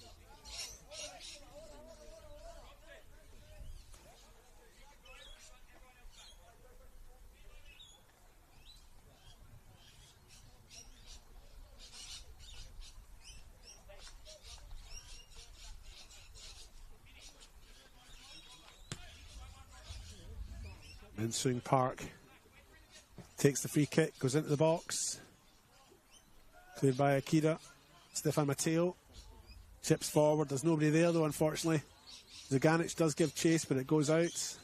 Swing Park takes the free kick, goes into the box, cleared by Akida. Stefan Matteo chips forward. There's nobody there though, unfortunately. Zaganic does give chase, but it goes out.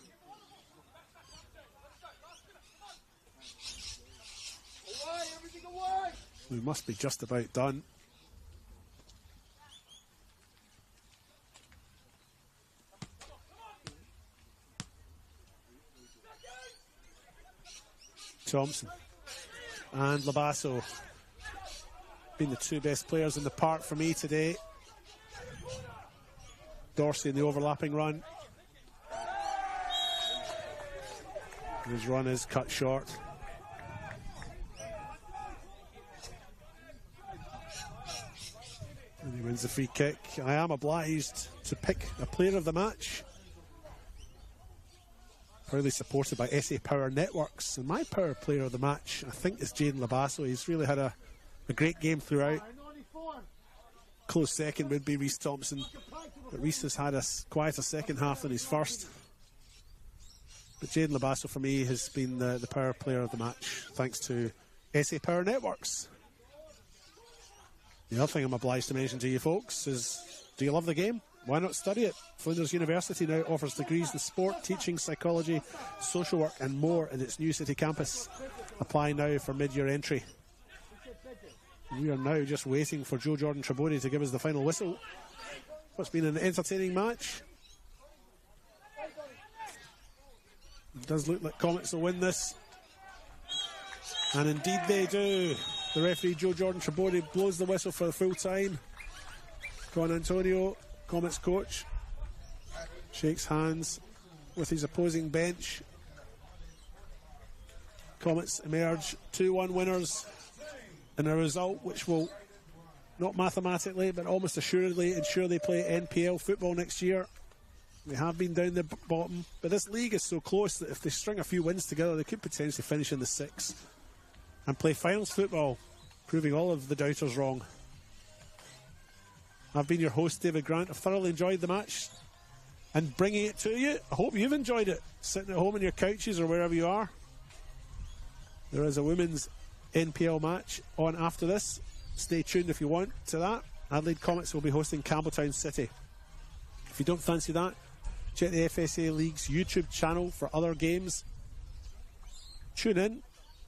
We must be just about done. Thompson and Labasso been the two best players in the park for me today. Dorsey in the overlapping run. His run is cut short. And he wins the free kick. I am obliged to pick a player of the match. Proudly supported by SA Power Networks. And my power player of the match, I think, is Jaden Labasso. He's really had a great game throughout. Close second would be Reece Thompson. But Reece has had a quieter second half than his first. But Jaden Labasso, for me, has been the power player of the match, thanks to SA Power Networks. The other thing I'm obliged to mention to you folks is, do you love the game? Why not study it? Flinders University now offers degrees in sport, teaching, psychology, social work and more in its new city campus. Apply now for mid-year entry. We are now just waiting for Joe Jordan Tribodi to give us the final whistle. What's been an entertaining match. It does look like Comets will win this. And indeed they do. The referee Joe Jordan Tribodi blows the whistle for the full time. Con Antonio Comets coach, shakes hands with his opposing bench. Comets emerge 2-1 winners in a result which will, not mathematically, but almost assuredly ensure they play NPL football next year. They have been down the bottom, but this league is so close that if they string a few wins together, they could potentially finish in the 6 and play finals football, proving all of the doubters wrong. I've been your host, David Grant. I've thoroughly enjoyed the match and bringing it to you. I hope you've enjoyed it, sitting at home on your couches or wherever you are. There is a women's NPL match on after this. Stay tuned if you want to that. Adelaide Comets will be hosting Campbelltown City. If you don't fancy that, check the FSA League's YouTube channel for other games. Tune in,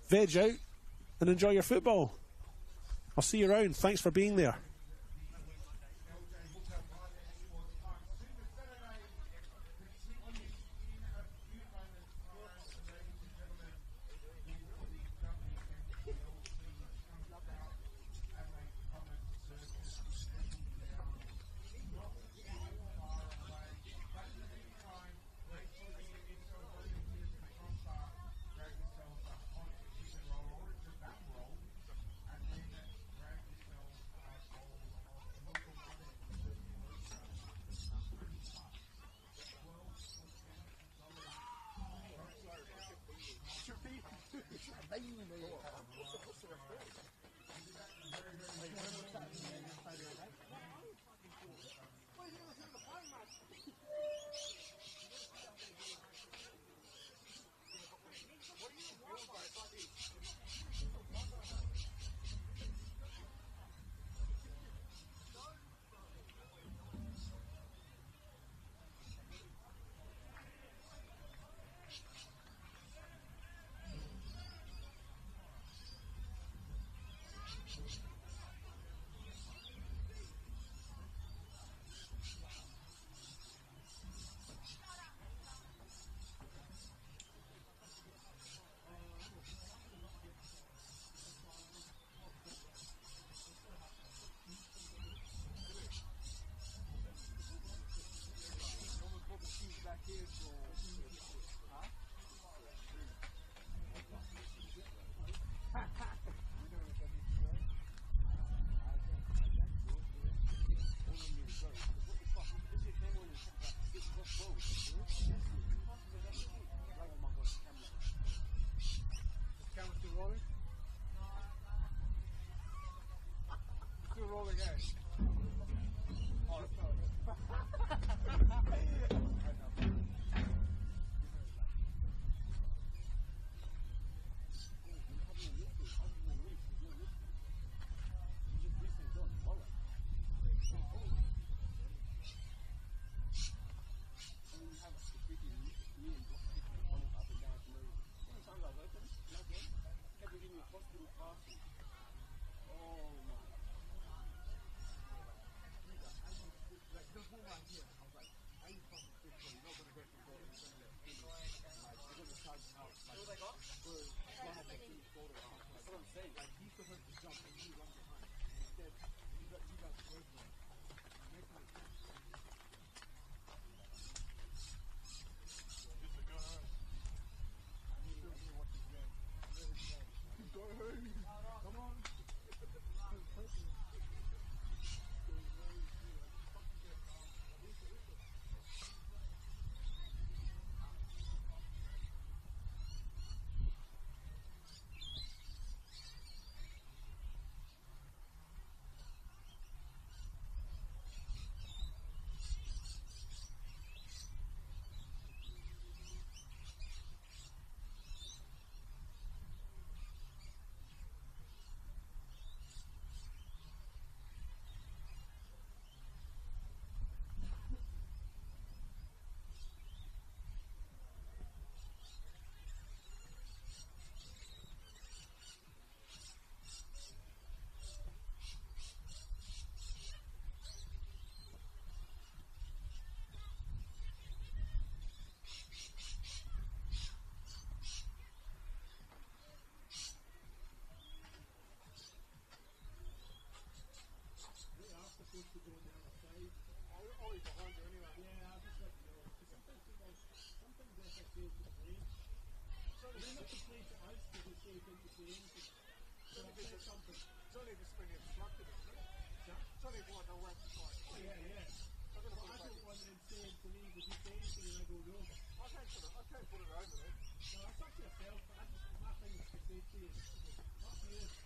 veg out, and enjoy your football. I'll see you around. Thanks for being there. goalie behind you anyway. Yeah, I'll just let you know. Sometimes they feel complete. They're not complete to us because they say they can say anything. So I said something. It's only just been instructed, isn't it? It's only like I went like, oh yeah. I don't want them saying to me, did you say anything? And I go, no. I can't put it over there. No, that's up to yourself. My thing is to say to you, not you.